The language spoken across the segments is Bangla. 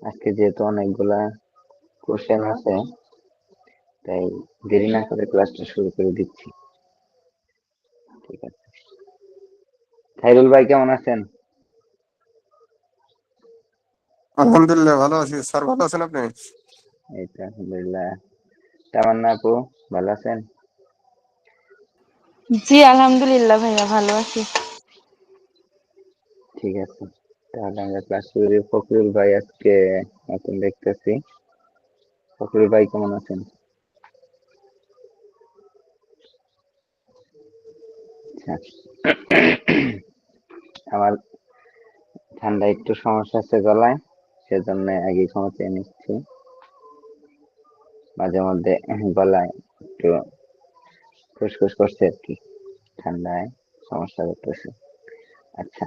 আজকে যেহেতু অনেকগুলা কোশ্চেন আছে, তাই দেরি না করে ক্লাসটা শুরু করে দিচ্ছি। ঠিক আছে। খাইরুল ভাই কেমন আছেন? আলহামদুলিল্লাহ ভালো আছি স্যার। ভালো আছেন আপনি? এই তো আলহামদুলিল্লাহ। তামান্না আপু ভালো আছেন? জি আলহামদুলিল্লাহ ভাইয়া ভালো আছি। ঠিক আছে, তাহলে আমরা ক্লাস শুরু করি। ফখরুল ভাই আজকে নতুন দেখতেছি। ফখরুল ভাই কেমন আছেন? আচ্ছা। আমার ঠান্ডা একটু সমস্যা আছে গলায়, সেজন্য আগে ক্ষমা চেয়ে নিচ্ছি। মাঝে মধ্যে গলায় একটু খুসখুস করছে আর কি, ঠান্ডায় সমস্যা করতেছে। আচ্ছা,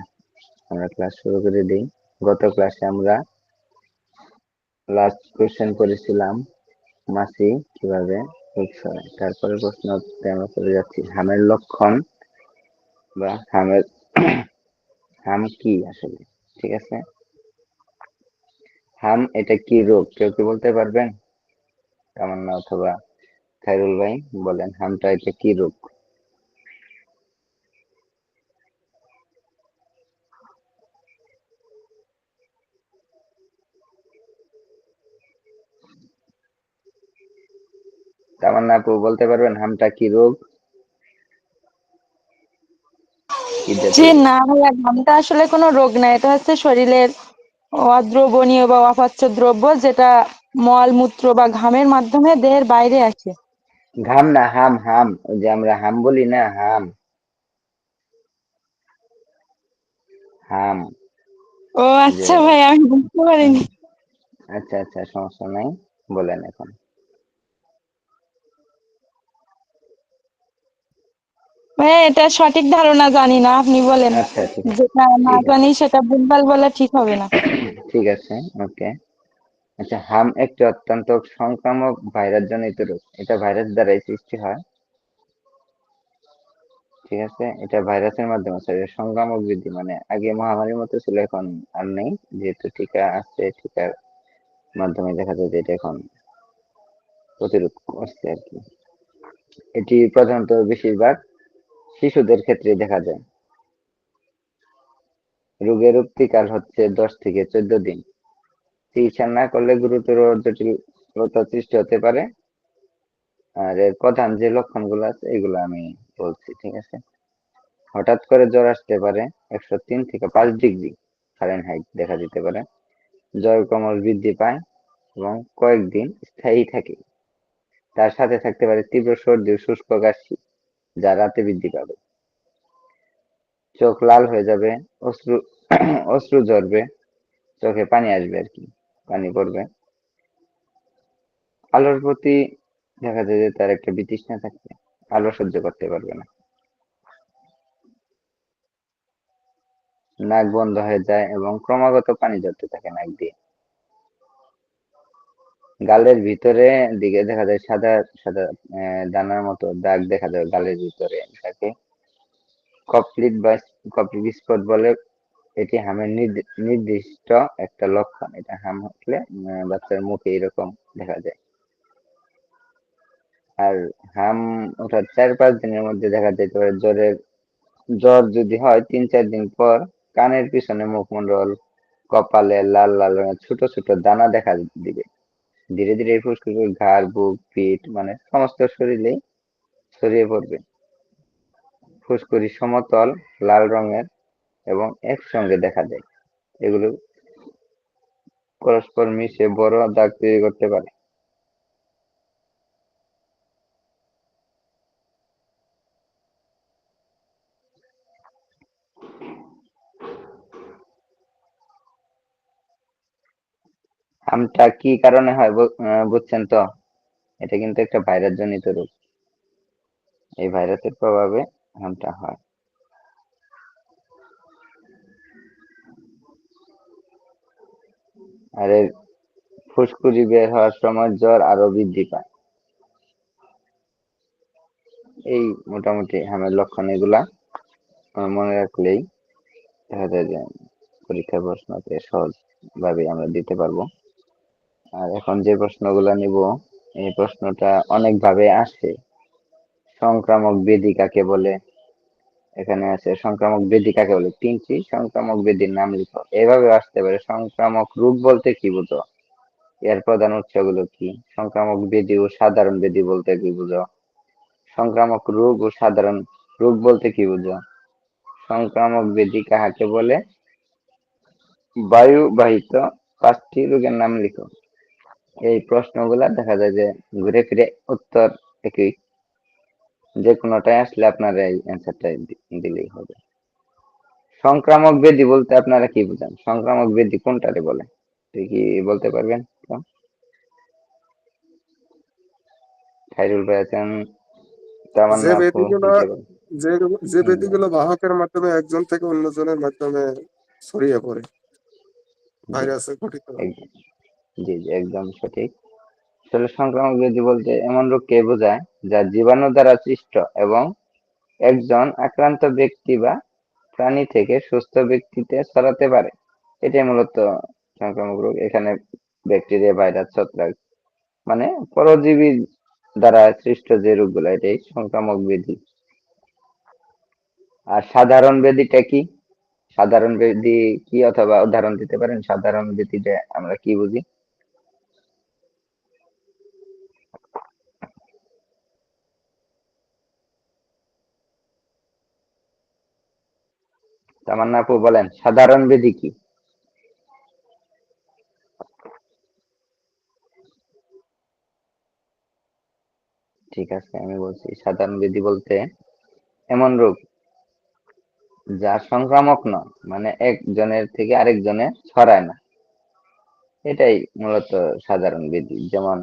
আমরা ক্লাস শুরু করে দিই। গত ক্লাসে আমরা লাস্ট কোশ্চেন করেছিলাম মাছি কিভাবে রোগ ছড়ায়। তারপরে প্রশ্নতে আমরা চলে যাচ্ছি হামের লক্ষণ বা হামের হাম কি আসলে। ঠিক আছে, হাম এটা কি রোগ কেউ কি বলতে পারবেন? তামান্না অথবা খাইরুল ভাই বলেন, হামটা এটা কি রোগ? তামান্না আপু বলতে পারবেন হামটা কি রোগ, কি জি জাতীয় রোগ? না ভাইয়া ঘামটা আসলে কোনো রোগ না, এটা হচ্ছে শরীরের অদ্রবণীয় বা অপাচ্য দ্রব্য যেটা মল মূত্র বা ঘামের মাধ্যমে দেহের বাইরে আসে। ঘাম না, হাম হাম, ওই যে আমরা হাম বলি না, হাম হাম ও যে আচ্ছা ভাই আমি বুঝতে পারিনি। আচ্ছা আচ্ছা, সমস্যা নাই, বলেন এখন। ভাইয়া এটা সঠিক ধারণা জানি না, আপনি বলেন। আচ্ছা ঠিক আছে, যেটা না ঠিক আছে, জানি সেটা ভুলভাল বলা ঠিক হবে না। ঠিক আছে, ওকে। আচ্ছা, হাম একটি অত্যন্ত সংক্রামক ভাইরাস জনিত রোগ। এটা ভাইরাস দ্বারাই সৃষ্টি হয়। ঠিক আছে, এটা ভাইরাসের মাধ্যমে শরীরে সংক্রামক বৃদ্ধি, মানে আগে মহামারীর মতো ছিল, এখন আর নেই, যেহেতু টিকা আছে, টিকার মাধ্যমে দেখা যায় যে এটা এখন প্রতিরোধ করছে আর কি। এটি প্রধানত বেশিরভাগ শিশুদের ক্ষেত্রে দেখা যায়। রোগের উক্তিকাল হচ্ছে 10 থেকে 14 দিন। চিকিৎসা না করলে গুরুতর জটিলতা সৃষ্টি হতে পারে। আর এর প্রধান যে লক্ষণগুলো আছে এগুলো আমি বলছি। ঠিক আছে, হঠাৎ করে জ্বর আসতে পারে, 103 থেকে 5 ডিগ্রি ফারেনহাইট দেখা দিতে পারে। জ্বর ক্রমশ বৃদ্ধি পায় এবং কয়েকদিন স্থায়ী থাকে। তার সাথে থাকতে পারে তীব্র সর্দি ও শুষ্ক কাশি, যা রাতে বৃদ্ধি পাবে। চোখ লাল হয়ে যাবে, অশ্রু অশ্রু ঝরবে, চোখে পানি আসবে আর কি, পানি পড়বে। আলোর প্রতি দেখা যায় যে তার একটা বিতৃষ্ণা থাকবে, আলো সহ্য করতে পারবে না। নাক বন্ধ হয়ে যায় এবং ক্রমাগত পানি ঝরতে থাকে নাক দিয়ে। গালের ভিতরে দিকে দেখা যায় সাদা সাদা দানার মতো দাগ দেখা যায় গালের ভিতরে, তাকে কপ্লিট বা কপ্লিট স্পট বলে। এটি হামের নির্দিষ্ট একটা লক্ষণ। এটা হাম হলে বাচ্চার মুখে এরকম দেখা যায়। আর হাম ওঠার 4-5 দিনের মধ্যে দেখা যেতে পারে জ্বর যদি হয় 3-4 দিন পর কানের পিছনে মুখমণ্ডল, কপালে লাল লাল রঙের ছোট ছোট দানা দেখা দিবে। ধীরে ধীরে এই ফুসকুড়ি ঘাড়, বুক, পিঠ, মানে সমস্ত শরীরেই ছড়িয়ে পড়বে। ফুসকুড়ি সমতল, লাল রঙের এবং একসঙ্গে দেখা যায়। এগুলো পরস্পর মিশে বড় দাগ তৈরি করতে পারে। হামটা কি কারণে হয় বুঝছেন তো? এটা কিন্তু একটা ভাইরাস জনিত রোগ। এই ভাইরাসের প্রভাবে হামটা হয়। আর এর ফুসকুড়ি বের হওয়ার সময় জ্বর আরো বৃদ্ধি পায়। এই মোটামুটি হামের লক্ষণ এগুলা মনে রাখলেই দেখা যায় যে পরীক্ষার প্রশ্নতে সহজ ভাবে আমরা দিতে পারবো। আর এখন যে প্রশ্নগুলো নিব, এই প্রশ্নটা অনেকভাবে আসে। সংক্রামক ব্যাধি কাকে বলে? এখানে আছে সংক্রামক ব্যাধি কাকে বলে, 3টি সংক্রামক ব্যাধির নাম লিখো। এভাবে আসতে পারে, সংক্রামক রোগ বলতে কি বুঝো, এর প্রধান উৎসগুলো কি? সংক্রামক ব্যাধি ও সাধারণ ব্যাধি বলতে কি বুঝো? সংক্রামক রোগ ও সাধারণ রোগ বলতে কি বুঝো? সংক্রামক ব্যাধি কাহাকে বলে? বায়ুবাহিত 5টি রোগের নাম লিখো। এই প্রশ্নগুলা দেখা যায় যে ঘুরে ফিরে উত্তর একই, যে কোনোটাই আসলে আপনারা এই অ্যান্সারটা দিলেই হবে। সংক্রামক ব্যাধি বলতে আপনারা কি বুঝেন? সংক্রামক ব্যাধি কোনটারে বলে, তুই কি বলতে পারবেন তো? খাইরুল ভাই আছেন, যে তামান্না আপু, ব্যক্তিগুলো দিতে পারেন। যে যে ভাই। ব্যক্তিগুলো বাহকের মাধ্যমে একজন থেকে অন্যজনের মাধ্যমে ছড়িয়ে পড়ে, জি, ভাইরাসে ঘটিত হয়। একদম। জি জি, একদম সঠিক। আসলে সংক্রামক ব্যাধি বলতে এমন রোগকে বোঝায় যা জীবাণু দ্বারা সৃষ্ট এবং একজন আক্রান্ত ব্যক্তি বা প্রাণী থেকে সুস্থ ব্যক্তিতে ছড়াতে পারে। এটাই মূলত সংক্রামক রোগ। এখানে ব্যাকটেরিয়া, ভাইরাস, ছত্রাক মানে পরজীবী দ্বারা সৃষ্ট যে রোগগুলো, এটাই সংক্রামক ব্যাধি। আর সাধারণ ব্যাধিটা কি? সাধারণ ব্যাধি কি, অথবা উদাহরণ দিতে পারেন? সাধারণ ব্যাধিতে আমরা কি বুঝি? তামান্না আপু বলেন, সাধারণ ব্যাধি কি? ঠিক আছে, আমি বলছি সাধারণ ব্যাধি বলতে এমন রোগ যা সংক্রামক নয়, মানে একজনের থেকে আরেকজনে ছড়ায় না, এটাই মূলত সাধারণ ব্যাধি। যেমন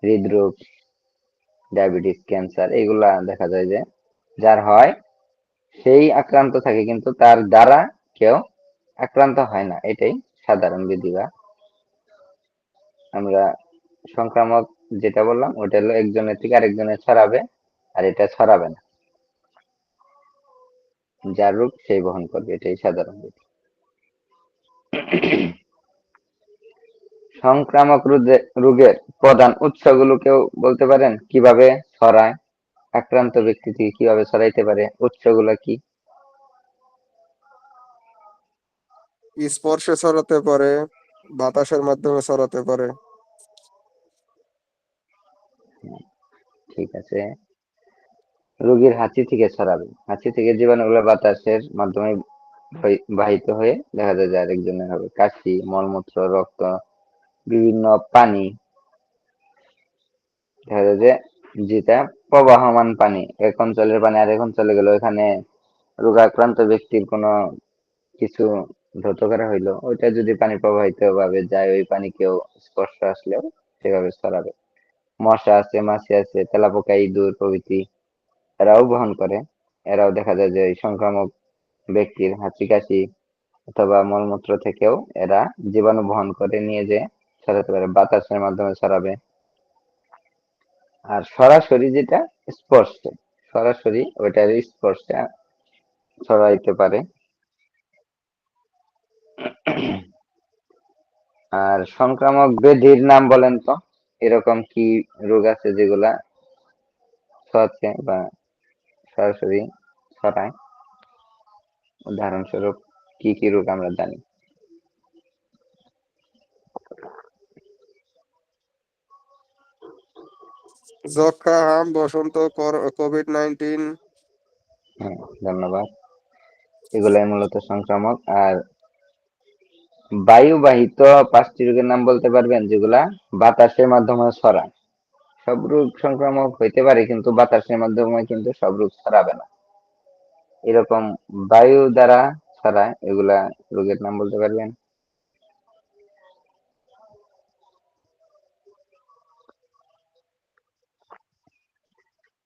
হৃদরোগ, ডায়াবেটিস, ক্যান্সার, এগুলা দেখা যায় যে যার হয় সেই আক্রান্ত থাকে, কিন্তু তার দ্বারা কেউ আক্রান্ত হয় না, এটাই সাধারণ ব্যাধি। বা আমরা সংক্রামক যেটা বললাম, ওটা হলো একজনের থেকে আরেকজনে ছড়াবে, আর এটা ছড়াবে না, যার রোগ সেই বহন করবে, এটাই সাধারণ ব্যাধি। সংক্রামক রোগের প্রধান উৎসগুলো কেউ বলতে পারেন? কিভাবে ছড়ায়, আক্রান্ত ব্যক্তি থেকে কিভাবে ছড়াইতে পারে, উৎসগুলো কি? স্পর্শে ছড়াতে পারে, বাতাসের মাধ্যমে ছড়াতে পারে। ঠিক আছে, রোগীর হাঁচি থেকে ছড়াবে। হাঁচি থেকে জীবাণুগুলো বাতাসের মাধ্যমে বাহিত হয়ে দেখা যায় যে আরেকজনের হবে। কাশি, মলমূত্র, রক্ত, বিভিন্ন পানি, দেখা যায় যে যেটা প্রবাহমান পানি, এক অঞ্চলের পানি আরেক অঞ্চলে গেল, এখানে রোগাক্রান্ত ব্যক্তির কোনো কিছু ধৌত করা হইলো, ওইটা যদি পানি প্রবাহিত ভাবে যায়, ওই পানি কেউ স্পর্শ আসলেও সেভাবে ছড়াবে। মশা আছে, মাছি আছে, তেলাপোকা, ইঁদুর প্রভৃতি, এরাও বহন করে। এরাও দেখা যায় যে এই সংক্রামক ব্যক্তির হাঁচি, কাশি অথবা মলমূত্র থেকেও এরা জীবাণু বহন করে নিয়ে যে ছড়াতে পারে, বাতাসের মাধ্যমে ছড়াবে। আর সরাসরি যেটা স্পর্শে, সরাসরি ওইটার স্পর্শে ছড়াইতে পারে। আর সংক্রামক ব্যাধির নাম বলেন তো, এরকম কি রোগ আছে যেগুলা ছড়াচ্ছে বা সরাসরি ছড়ায়? উদাহরণস্বরূপ কি কি রোগ আমরা জানি? যক্ষা, হাম, বসন্ত, কোভিড-19। হ্যাঁ, ধন্যবাদ। এগুলাই মূলত সংক্রামক। আর বায়ুবাহিত 5টি রোগের নাম বলতে পারবেন যেগুলা বাতাসের মাধ্যমে ছড়ায়? সব রোগ সংক্রামক হইতে পারে, কিন্তু বাতাসের মাধ্যমে কিন্তু সব রোগ ছড়াবে না, এরকম বায়ু দ্বারা ছড়ায়, এগুলা রোগের নাম বলতে পারবেন?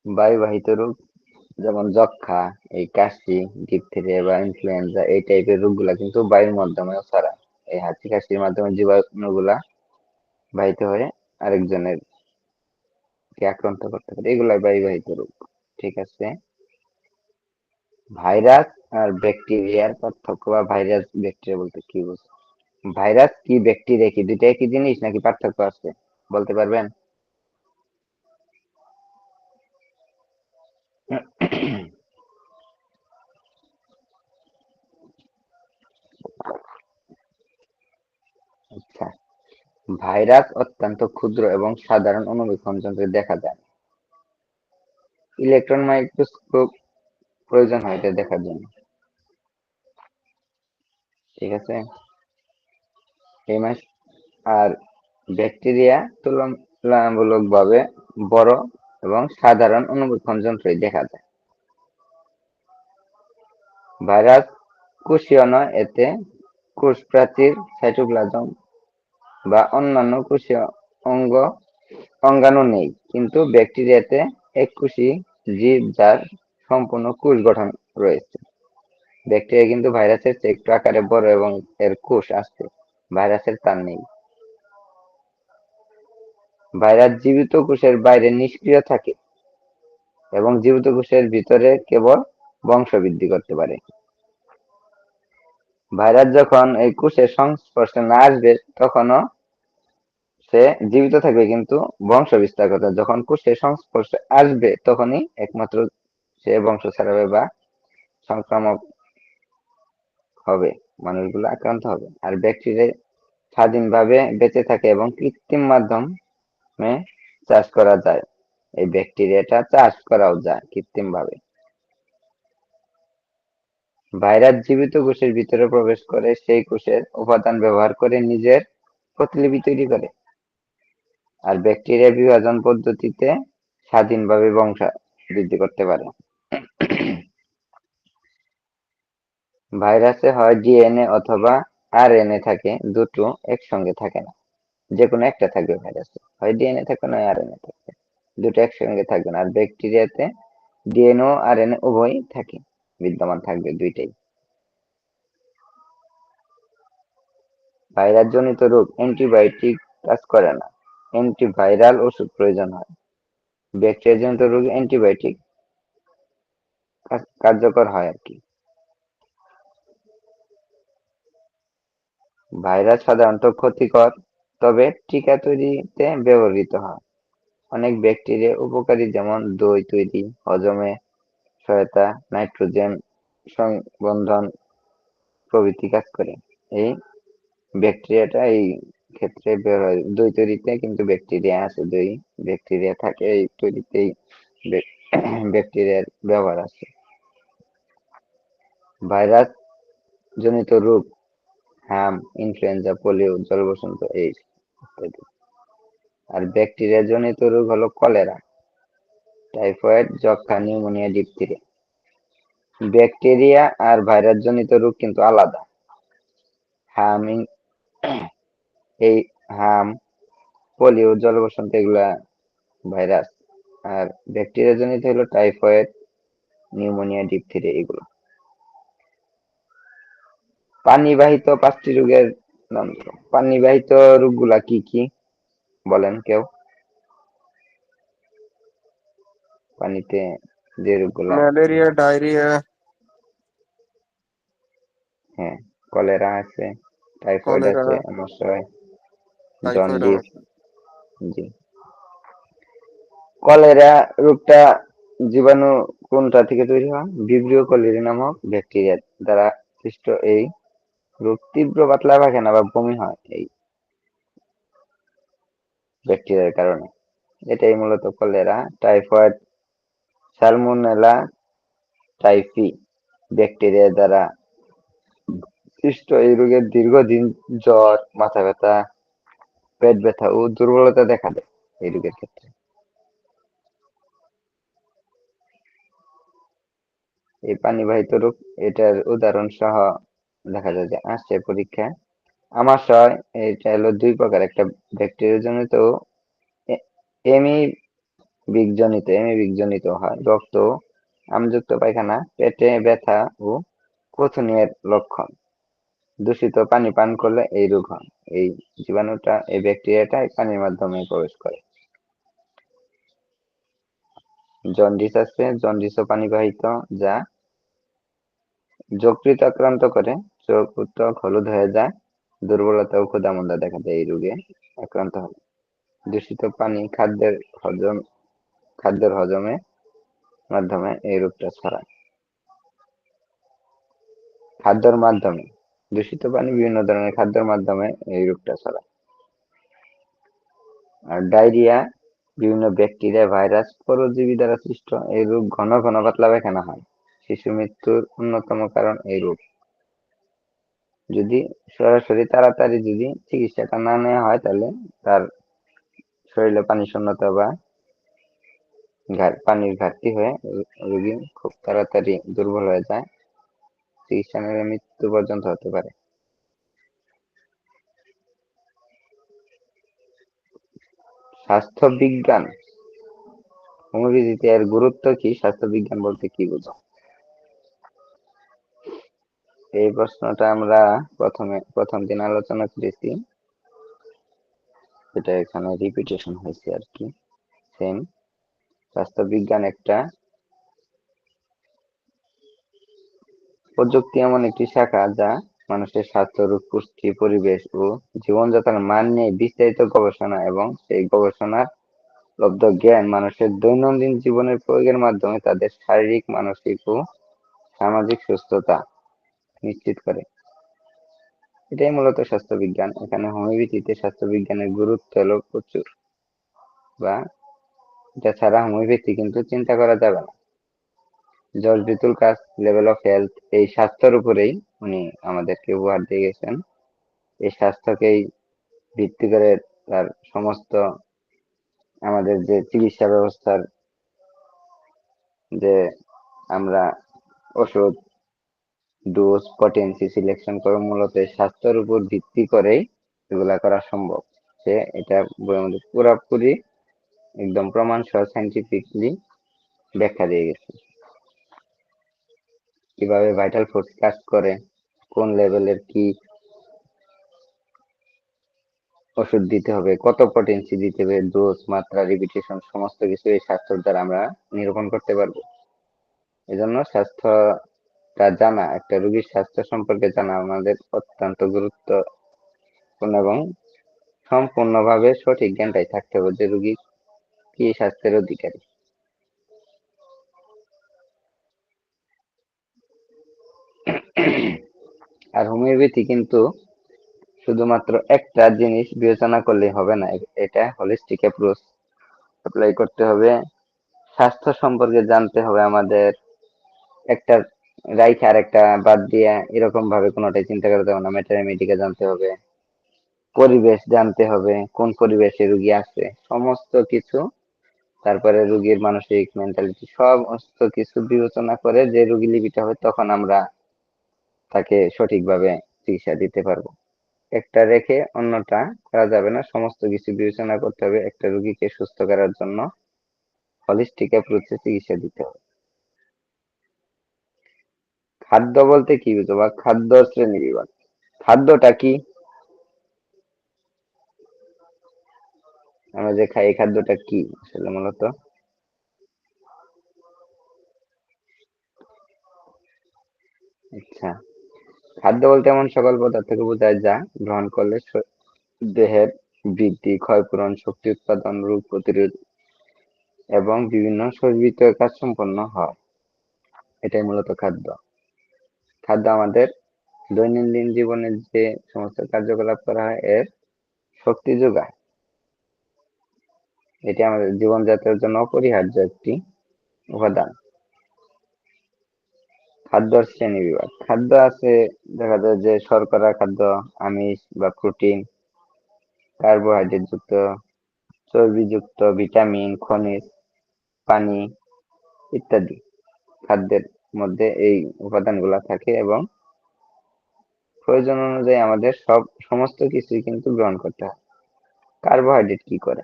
বায়ুবাহিত রোগ যেমন যক্ষা, এই কাশি, ডিপথেরিয়া বা ইনফ্লুয়েঞ্জা, এই টাইপের রোগগুলা কিন্তু বায়ুর মাধ্যমেও ছড়ায়। এই হাঁচি কাশির মাধ্যমে জীবাণুগুলা বাহিত হয়ে আরেকজনের কে আক্রান্ত করতে পারে, এগুলাই বায়ুবাহিত রোগ। ঠিক আছে, ভাইরাস আর ব্যাকটেরিয়ার পার্থক্য, বা ভাইরাস ব্যাকটেরিয়া বলতে কি বোঝো? ভাইরাস কি ব্যাকটেরিয়া কি দুইটা একই জিনিস নাকি পার্থক্য আছে বলতে পারবেন? আচ্ছা, ভাইরাস অত্যন্ত ক্ষুদ্র এবং সাধারণ অণুবীক্ষণ যন্ত্রে দেখা যায়। ইলেকট্রন মাইক্রোস্কোপ প্রয়োজন হয় এটা দেখার জন্য। ঠিক আছে, এই মাস আর ব্যাকটেরিয়া তুলনামূলকভাবে বড় এবং সাধারণ অণুবীক্ষণ যন্ত্রেই দেখা যায়। ভাইরাস কোষীয় নয়, এতে কোষ প্রাচীর, সাইটোপ্লাজম বা অন্যান্য কোষীয় অঙ্গাণু নেই, কিন্তু ব্যাকটেরিয়াতে এককোষী জীব যার সম্পূর্ণ কোষ গঠন রয়েছে। ব্যাকটেরিয়া কিন্তু ভাইরাসের চেয়ে একটু আকারে বড় এবং এর কোষ আছে, ভাইরাসের তার নেই। ভাইরাস জীবিত কোষের বাইরে নিষ্ক্রিয় থাকে এবং জীবিত কোষের ভিতরে কেবল বংশবৃদ্ধি করতে পারে। ভাইরাস যখন এই কোষের সংস্পর্শে না আসবে তখনও সে জীবিত থাকবে, কিন্তু বংশ বিস্তার করতে যখন কোষের সংস্পর্শে আসবে তখনই একমাত্র সে বংশ ছড়াবে বা সংক্রামক হবে, মানুষগুলো আক্রান্ত হবে। আর ব্যাকটেরিয়া স্বাধীনভাবে বেঁচে থাকে এবং কৃত্রিম মাধ্যমে চাষ করা যায়। এই ব্যাকটেরিয়াটা চাষ করাও যায় কৃত্রিম ভাবে। ভাইরাস জীবিত কোষের ভিতরে প্রবেশ করে সেই কোষের উপাদান ব্যবহার করে নিজের প্রতিলিপি তৈরি করে। আর ব্যাকটেরিয়া বিভাজন পদ্ধতিতে স্বাধীনভাবে বংশবৃদ্ধি করতে পারে। ভাইরাসে হয় ডিএনএ অথবা আরএনএ থাকে, দুটো একসঙ্গে থাকে না। যে কোনো একটা থাকবে ভাইরাসে, হয় ডিএনএ থাকবে না আরএনএ থাকবে, দুটো একসঙ্গে থাকবে না। আর ব্যাকটেরিয়াতে ডিএনএ ও আরএনএ উভয়ই থাকে, বিদ্যমান থাকবে দুইটাই। ভাইরাস জনিত রোগ অ্যান্টিবায়োটিক কাজ করে না, অ্যান্টিভাইরাল ওষুধ প্রয়োজন হয়। ব্যাকটেরিয়া জনিত রোগে অ্যান্টিবায়োটিক কার্যকর হয় আর কি। ভাইরাস সাধারণত ক্ষতিকর, তবে টিকা তৈরিতে ব্যবহৃত হয়। অনেক ব্যাকটেরিয়া উপকারী, যেমন দই তৈরি, হজমে সহায়তা, নাইট্রোজেন সংবন্ধন প্রভৃতি কাজ করে। এই ব্যাকটেরিয়াটা এই ক্ষেত্রে বের হয়। দই তৈরিতে কিন্তু ব্যাকটেরিয়া আছে, দই ব্যাকটেরিয়া থাকে, এই তৈরিতেই ব্যাকটেরিয়ার ব্যবহার আছে। ভাইরাস জনিত রোগ হাম, ইনফ্লুয়েঞ্জা, পোলিও, জলবসন্ত এইডস ইত্যাদি। আর ব্যাকটেরিয়া জনিত রোগ হলো কলেরা, টাইফয়েড, যক্ষ্মা, নিউমোনিয়া, ডিপথিরিয়া। ব্যাকটেরিয়া আর ভাইরাস জনিত রোগ কিন্তু আলাদা। হাম এই হাম, পোলিও, জলবসন্ত এগুলা ভাইরাস, আর ব্যাকটেরিয়া জনিত হলো টাইফয়েড, নিউমোনিয়া, ডিপথিরিয়া এগুলো। পানিবাহিত 5টি রোগের নাম। পানিবাহিত রোগগুলা কি কি বলেন কেউ? পানিতে যে রোগগুলা, ম্যালেরিয়া, ডায়রিয়া, হ্যাঁ, কলেরা আছে, টাইফয়েড কলেরা, আছে, আমাশয়, টাইফয়েড, জন্ডিস। আমাশয়। জি, কলেরা রোগটা জীবাণু কোনটা থেকে তৈরি হয়? ভিব্রিও কলেরি নামক ব্যাকটেরিয়া দ্বারা সৃষ্ট এই রোগ। তীব্র পাতলা পায়খানা বা বমি হয় এই ব্যাকটেরিয়ার কারণে। এটাই মূলত cholera. Typhoid salmonella typhi bacteria দ্বারা সৃষ্ট এই রোগের দীর্ঘদিন জ্বর, মাথা ব্যথা, পেট ব্যথা ও দুর্বলতা দেখা দেয় এই রোগের ক্ষেত্রে। এই পানিবাহিত রোগ, এটার উদাহরণ সহ দেখা যায় যে আসছে পরীক্ষায়। আমাশয় এটা হলো 2 প্রকার, একটা ব্যাকটেরিয়া জনিত ও এমিবিক জনিত হয়। রক্ত ও আমযুক্ত পায়খানা, পেটে ব্যথা ও কোথুনির লক্ষণ। দূষিত পানি পান করলে এই রোগ হয়। এই জীবাণুটা, এই ব্যাকটেরিয়াটা পানির মাধ্যমে প্রবেশ করে। জন্ডিস আছে, জন্ডিসও পানিবাহিত, যা যকৃৎ আক্রান্ত করে, চোখ ও ত্বক হলুদ হয়ে যায়, দুর্বলতা ও ক্ষুধামন্দা দেখা দেয় এই রোগে আক্রান্ত হলে। দূষিত পানি খাদ্যের হজমের মাধ্যমে এই রোগটা ছড়ায়। খাদ্যের মাধ্যমে দূষিত পানি বিভিন্ন ধরনের খাদ্যের মাধ্যমে এই রোগটা ছড়ায়। আর ডায়রিয়া বিভিন্ন ব্যাকটেরিয়া, ভাইরাস, পরজীবী দ্বারা সৃষ্ট এই রোগ ঘন ঘন পাতলা পায়খানা হয়। শিশু মৃত্যুর অন্যতম কারণ এই রোগ। যদি সরাসরি তাড়াতাড়ি যদি চিকিৎসাটা না নেওয়া হয় তাহলে তার শরীরে পানি শূন্যতা বা পানির ঘাটতি হয়ে রোগী খুব তাড়াতাড়ি দুর্বল হয়ে যায়, চিকিৎসা নিলে মৃত্যু পর্যন্ত হতে পারে। স্বাস্থ্যবিজ্ঞান, হোমিওপ্যাথিতে এর গুরুত্ব কি? স্বাস্থ্যবিজ্ঞান বলতে কি বোঝো? এই প্রশ্নটা আমরা প্রথম দিন আলোচনা করেছি, এটা এখানে রিপিটেশন হয়েছে আর কি, সেম। স্বাস্থ্যবিজ্ঞান একটা প্রযুক্তি এমন একটি শাখা যা মানুষের স্বাস্থ্য, রোগ, পুষ্টি, পরিবেশ ও জীবনযাত্রার মান নিয়ে বিস্তারিত গবেষণা এবং সেই গবেষণার লব্ধ জ্ঞান মানুষের দৈনন্দিন জীবনের প্রয়োগের মাধ্যমে তাদের শারীরিক, মানসিক ও সামাজিক সুস্থতা নিশ্চিত করে। এটাই মূলত স্বাস্থ্যবিজ্ঞান। এখানে হোমিওপ্যাথিতে স্বাস্থ্যবিজ্ঞানের গুরুত্ব হলো প্রচুর, বা এটা ছাড়া হোমিওপ্যাথি কিন্তু চিন্তা করা যাবে না। জর্জ বিতুলকাস লেভেল অফ হেলথ, এই স্বাস্থ্যের উপরেই উনি আমাদেরকে উপহার দিয়ে গেছেন। এই স্বাস্থ্যকেই ভিত্তি করে তার সমস্ত আমাদের যে চিকিৎসা ব্যবস্থার যে আমরা ওষুধ ডোজ, পটেন্সি সিলেকশন করে মূলত এই স্বাস্থ্যের উপর ভিত্তি করেই এগুলা করা সম্ভব। সে এটা বইয়ের মধ্যে পুরোপুরি একদম প্রমাণ সহ সাইন্টিফিকলি ব্যাখ্যা দিয়ে গেছে। কিভাবে ভাইটাল ফোর্স কাজ করে, কোন লেভেলের কি ওষুধ দিতে হবে, কত পটেন্সি দিতে হবে, ডোজ, মাত্রা, রিপিটেশন, সমস্ত কিছু এই স্বাস্থ্যের দ্বারা আমরা নিরূপণ করতে পারবো। এজন্য স্বাস্থ্যটা জানা, একটা রোগীর স্বাস্থ্য সম্পর্কে জানা আমাদের অত্যন্ত গুরুত্বপূর্ণ, এবং সম্পূর্ণভাবে সঠিক জ্ঞানটাই থাকতে হবে যে রোগী কি স্বাস্থ্যের অধিকারী। আর হোমিওপ্যাথি কিন্তু শুধুমাত্র একটা জিনিস বিবেচনা করলেই হবে না, এটা হোলিস্টিক অ্যাপ্রোচ অ্যাপ্লাই করতে হবে। স্বাস্থ্য সম্পর্কে জানতে হবে আমাদের, একটা রাইখে আর একটা বাদ দিয়ে এরকম ভাবে কোনোটাই চিন্তা করতে হবে না। মেটারিমিডিকে জানতে হবে, পরিবেশ জানতে হবে, কোন পরিবেশে রুগী আছে, সমস্ত কিছু, তারপরে রুগীর মানসিক মেন্টালিটি, সমস্ত কিছু বিবেচনা করে যে রুগী লিপিটা হবে, তখন আমরা তাকে সঠিকভাবে চিকিৎসা দিতে পারবো। একটা রেখে অন্যটা করা যাবে না, সমস্ত কিছু বিবেচনা করতে হবে একটা রুগীকে সুস্থ করার জন্য। হলিস্টিক অ্যাপ্রোচে চিকিৎসা দিতে হবে। খাদ্য বলতে কি বুঝো, বা খাদ্য শ্রেণী বিভাগ, খাদ্যটা কি? আমরা যে খাই এই খাদ্যটা কি আসলে মূলত? আচ্ছা, খাদ্য বলতে এমন সকল পদার্থকে বোঝায় যা গ্রহণ করলে দেহের বৃদ্ধি, ক্ষয়পূরণ, শক্তি উৎপাদন, রোগ প্রতিরোধ এবং বিভিন্ন শরীরবৃত্তীয় কাজ সম্পন্ন হয়। এটাই মূলত খাদ্য। খাদ্য আমাদের দৈনন্দিন জীবনে যে সমস্ত কার্যকলাপ করা হয় এর শক্তি যোগায়। এটি আমাদের জীবনযাত্রার জন্য অপরিহার্য একটি উপাদান। খাদ্য শ্রেণী বিভাগ, খাদ্য আছে দেখা যায় যে শর্করা খাদ্য, আমিষ বা প্রোটিন, কার্বোহাইড্রেট যুক্ত, চর্বিযুক্ত, ভিটামিন, খনিজ, পানি ইত্যাদি। খাদ্যের মধ্যে এই উপাদানগুলা থাকে এবং প্রয়োজন অনুযায়ী আমাদের সমস্ত কিছুই কিন্তু গ্রহণ করতে হয়। কার্বোহাইড্রেট কি করে?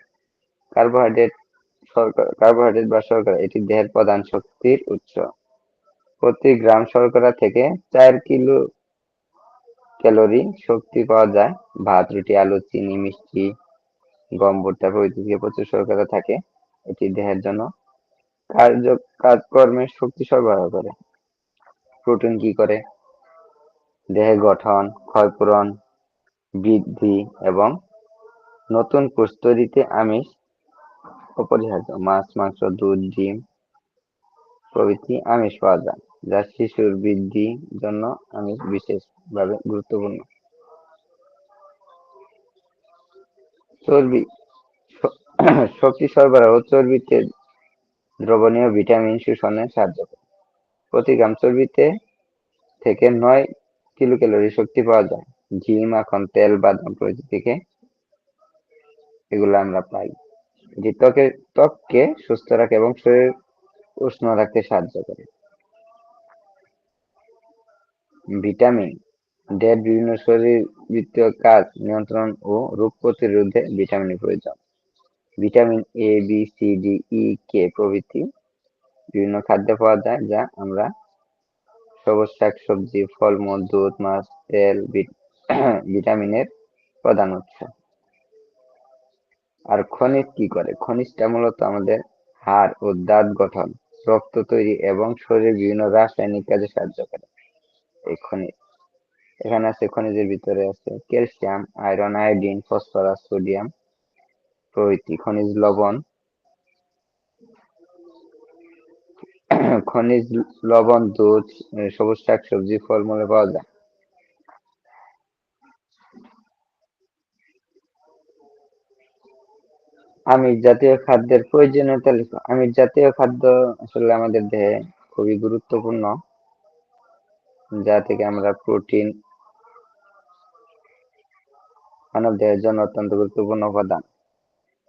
কার্বোহাইড্রেট বা শর্করা এটি দেহের প্রধান শক্তির উৎস। প্রতি গ্রাম শর্করা থেকে 4 কিলো ক্যালোরি শক্তি পাওয়া যায়। ভাত, রুটি, আলু, চিনি, মিষ্টি, গম, ভুট্টা প্রভৃতিতে প্রচুর শর্করা থাকে। এটি দেহের জন্য কাজকর্মের শক্তি সরবরাহ করে। প্রোটিন কি করে? দেহের গঠন, ক্ষয়পূরণ, বৃদ্ধি এবং নতুন কোষ তৈরিতে আমিষ অপরিহার্য। মাছ, মাংস, দুধ, ডিম প্রভৃতি আমিষ পাওয়া যায়, যা শিশুর বৃদ্ধির জন্য আমিষ বিশেষভাবে গুরুত্বপূর্ণ। চর্বি শক্তি সরবরাহ। চর্বিতে দ্রবণীয় ভিটামিন শোষণে সাহায্য করে। প্রতি গ্রাম চর্বিতে থেকে 9 কিলোক্যালোরি শক্তি পাওয়া যায়। ঘি, মাখন, তেল, বাদাম প্রভৃতি থেকে এগুলো আমরা পাই। এটি ত্বককে সুস্থ রাখে এবং শরীর উষ্ণ রাখতে সাহায্য করে। ভিটামিন দেহের বিভিন্ন শরীরবৃত্তীয় কাজ নিয়ন্ত্রণ ও রোগ প্রতিরোধে ভিটামিনের প্রয়োজন। Vitamin A, B, C, D, E, K প্রভৃতি বিভিন্ন খাদ্যে পাওয়া যায়, যা আমরা সবুজ শাকসবজি, ফলমূল, দুধ, মাছ, তেল ভিটামিনের প্রধান উৎস। আর খনিজ কি করে? খনিজটা মূলত আমাদের হাড় ও দাঁত গঠন, রক্ত তৈরি এবং শরীরের বিভিন্ন রাসায়নিক কাজে সাহায্য করে। এই খনিজ এখানে আছে, খনিজের ভিতরে আছে calcium, iron, iodine, phosphorus, sodium প্রভৃতি। খনিজ লবণ খনিজ লবণ দুধ, সবুজ শাকসবজি, ফলমূলে পাওয়া যায়। আমিষ জাতীয় খাদ্যের প্রয়োজনীয় তালিকা। আমিষ জাতীয় খাদ্য আসলে আমাদের দেহে খুবই গুরুত্বপূর্ণ, যা থেকে আমরা প্রোটিন, মানব দেহের জন্য অত্যন্ত গুরুত্বপূর্ণ উপাদান।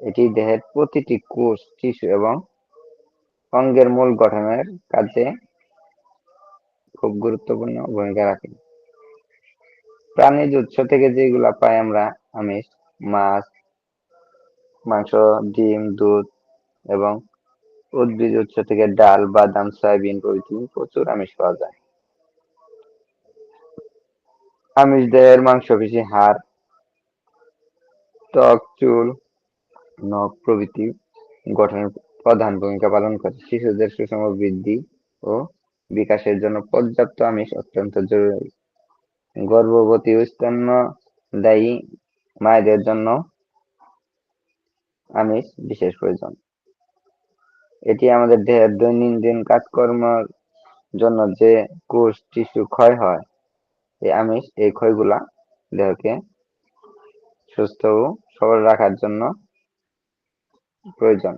এটি দেহের প্রতিটি কোষ, টিস্যু এবং অঙ্গের মূল গঠনের কাজে খুব গুরুত্বপূর্ণ ভূমিকা রাখে। প্রাণীজ উৎস থেকে যেগুলা পাই আমরা আমিষ, মাছ, মাংস, ডিম, দুধ এবং উদ্ভিজ উৎস থেকে ডাল, বাদাম, সয়াবিন প্রভৃতি প্রচুর আমিষ পাওয়া যায়। আমিষ দেহের মাংসপেশি, হাড়, ত্বক, চুল, নখ প্রভৃতি গঠনের প্রধান ভূমিকা পালন করে। শিশুদের সুষম বৃদ্ধি ও বিকাশের জন্য পর্যাপ্ত আমিষ অত্যন্ত জরুরি। গর্ভবতী ও স্তন্যদায়ী মায়েদের জন্য আমিষ বিশেষ প্রয়োজন। এটি আমাদের দেহের দৈনন্দিন কাজকর্মের জন্য যে কোষ, টিস্যু ক্ষয় হয়, এই ক্ষয়গুলা দেহকে সুস্থ ও সবল রাখার জন্য প্রয়োজন।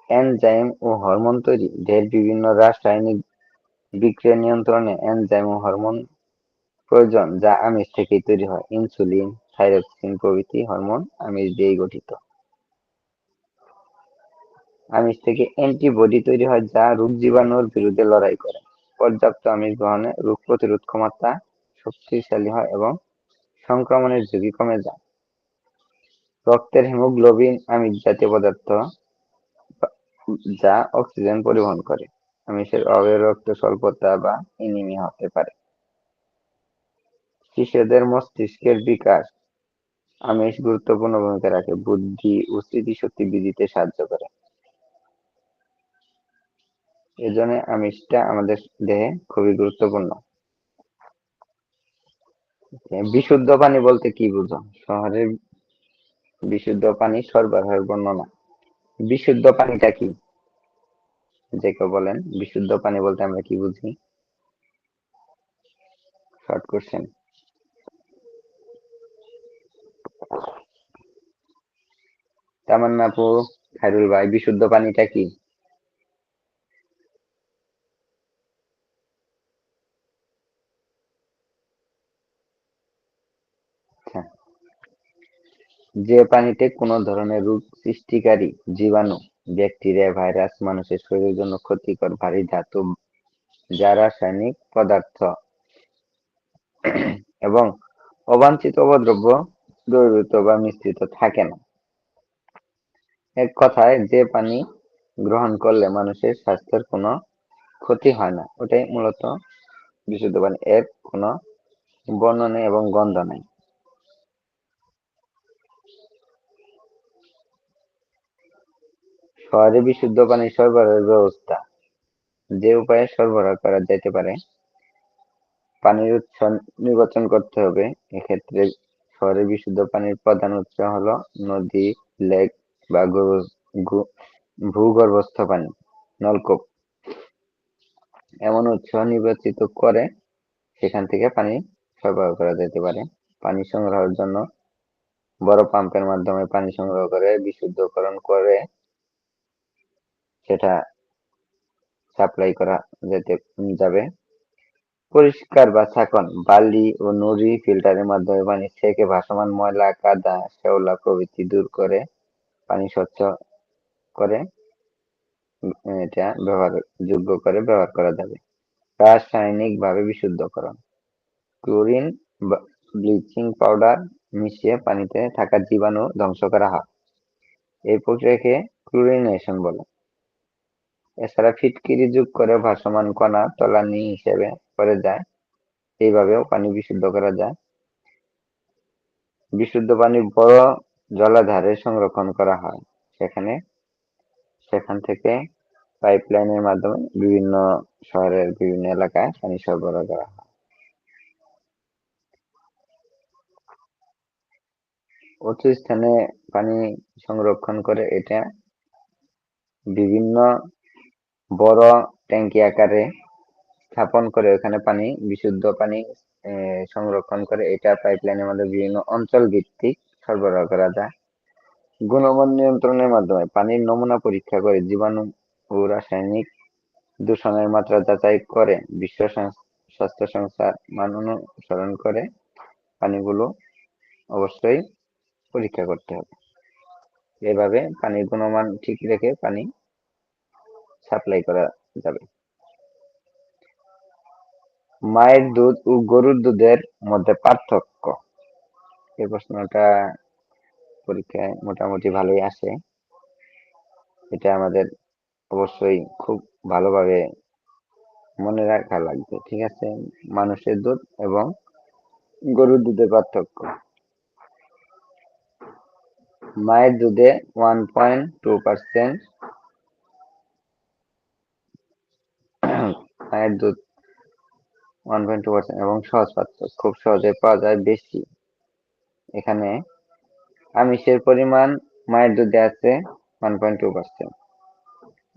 এনজাইম ও হরমোন তৈরি। দেহের বিভিন্ন রাসায়নিক বিক্রিয়া নিয়ন্ত্রণে এনজাইম ও হরমোন প্রয়োজন, যা আমিষ থেকেই তৈরি হয়। ইনসুলিন, থাইরক্সিন প্রভৃতি হরমোন আমিষ দিয়েই গঠিত। আমিষ থেকে অ্যান্টিবডি তৈরি হয়, যা রোগ জীবাণুর বিরুদ্ধে লড়াই করে। পর্যাপ্ত আমিষ গ্রহণে রোগ প্রতিরোধ ক্ষমতা শক্তিশালী হয় এবং সংক্রমণের ঝুঁকি কমে যায়। রক্তের হিমোগ্লোবিন আমিষ জাতীয় পদার্থ, যা অক্সিজেন পরিবহন করে। আমিষের অভাবে রক্ত স্বল্পতা বা এনিমিয়া হতে পারে। শিশুদের মস্তিষ্কের বিকাশ আমিষ গুরুত্বপূর্ণ ভূমিকা রাখে। বুদ্ধি ও স্মৃতিশক্তি বৃদ্ধিতে সাহায্য করে। এজন্য আমিষটা আমাদের দেহে খুবই গুরুত্বপূর্ণ। বিশুদ্ধ পানি বলতে কি বুঝো? শহরের বিশুদ্ধ পানি সরবরাহের বর্ণনা। বিশুদ্ধ পানিটা কি? যে কেউ বলেন, বিশুদ্ধ পানি বলতে আমরা কি বুঝি? Short question. তামান্না আপু, খায়রুল ভাই, বিশুদ্ধ পানিটা কি? আচ্ছা, যে পানিতে কোনো ধরনের রোগ সৃষ্টিকারী জীবাণু, ব্যাকটেরিয়া, ভাইরাস, মানুষের শরীরের জন্য ক্ষতিকর ভারী ধাতু, যা রাসায়নিক পদার্থ এবং অবাঞ্ছিত অপদ্রব্য দ্রবীভূত বা মিশ্রিত থাকে না। এক কথায়, যে পানি গ্রহণ করলে মানুষের স্বাস্থ্যের কোনো ক্ষতি হয় না, ওটাই মূলত বিশুদ্ধ পানি। এর কোনো বর্ণ নেই এবং গন্ধ নেই। শহরে বিশুদ্ধ পানি সরবরাহের ব্যবস্থা। যে উপায়ে সরবরাহ করা যেতে পারে পানির উৎস নির্বাচন করতে হবে। এক্ষেত্রে শহরে বিশুদ্ধ পানির প্রধান উৎস হলো নদী, লেক বা ভূগর্ভস্থ পানি, নলকূপ। এমন উৎস নির্বাচিত করে সেখান থেকে পানি সরবরাহ করা যেতে পারে। পানি সংগ্রহের জন্য বড় পাম্পের মাধ্যমে পানি সংগ্রহ করে বিশুদ্ধকরণ করে সেটা সাপ্লাই করা যাবে। পরিষ্কার বা ছাঁকন, বালি ও নুড়ি ফিল্টারের মাধ্যমে পানি ছেঁকে ভাসমান ময়লা, কাদা, শ্যাওলা প্রভৃতি দূর করে পানি স্বচ্ছ করে এটা ব্যবহারযোগ্য করে ব্যবহার করা যাবে। রাসায়নিকভাবে বিশুদ্ধকরণ, ক্লোরিন বা ব্লিচিং পাউডার মিশিয়ে পানিতে থাকা জীবাণু ধ্বংস করা হয়। এই প্রক্রিয়াকে ক্লোরিনেশন বলে। এছাড়া ফিটকিরি যোগ করে ভাসমান কণা তলানি হিসেবে করে যায়। এইভাবেও পানি বিশুদ্ধ করা যায়। বিশুদ্ধ পানি বড় জলাধারে সংরক্ষণ করা হয়। সেখান থেকে পাইপলাইনের মাধ্যমে বিভিন্ন শহরের বিভিন্ন এলাকায় পানি সরবরাহ করা হয়। উঁচু স্থানে পানি সংরক্ষণ করে এটা বিভিন্ন বড় ট্যাঙ্কি আকারে স্থাপন করে ওখানে বিশুদ্ধ পানি সংরক্ষণ করে এটা পাইপলাইনের মাধ্যমে বিভিন্ন অঞ্চল ভিত্তিক সরবরাহ করা যায়। গুণমান নিয়ন্ত্রণের মাধ্যমে পানির নমুনা পরীক্ষা করে জীবাণু ও রাসায়নিক দূষণের মাত্রা যাচাই করে বিশ্ব স্বাস্থ্য সংস্থার মান অনুসরণ করে পানিগুলো অবশ্যই পরীক্ষা করতে হবে। এভাবে পানির গুণমান ঠিক রেখে পানি সাপ্লাই করা যাবে। মায়ের দুধ ও গরুর দুধের মধ্যে পার্থক্য, এই প্রশ্নটা পরীক্ষায় মোটামুটি ভালোই আসে। এটা আমাদের অবশ্যই খুব ভালোভাবে মনে রাখা লাগবে। ঠিক আছে, মানুষের দুধ এবং গরুর দুধের পার্থক্য। মায়ের দুধে 1.2%, মায়ের দুধ 1.2% এবং সহজ পাচ্য, খুব সহজে পাওয়া যায় বেশি। এখানে আমিষের পরিমাণ মায়ের দুধে আছে 1.2%,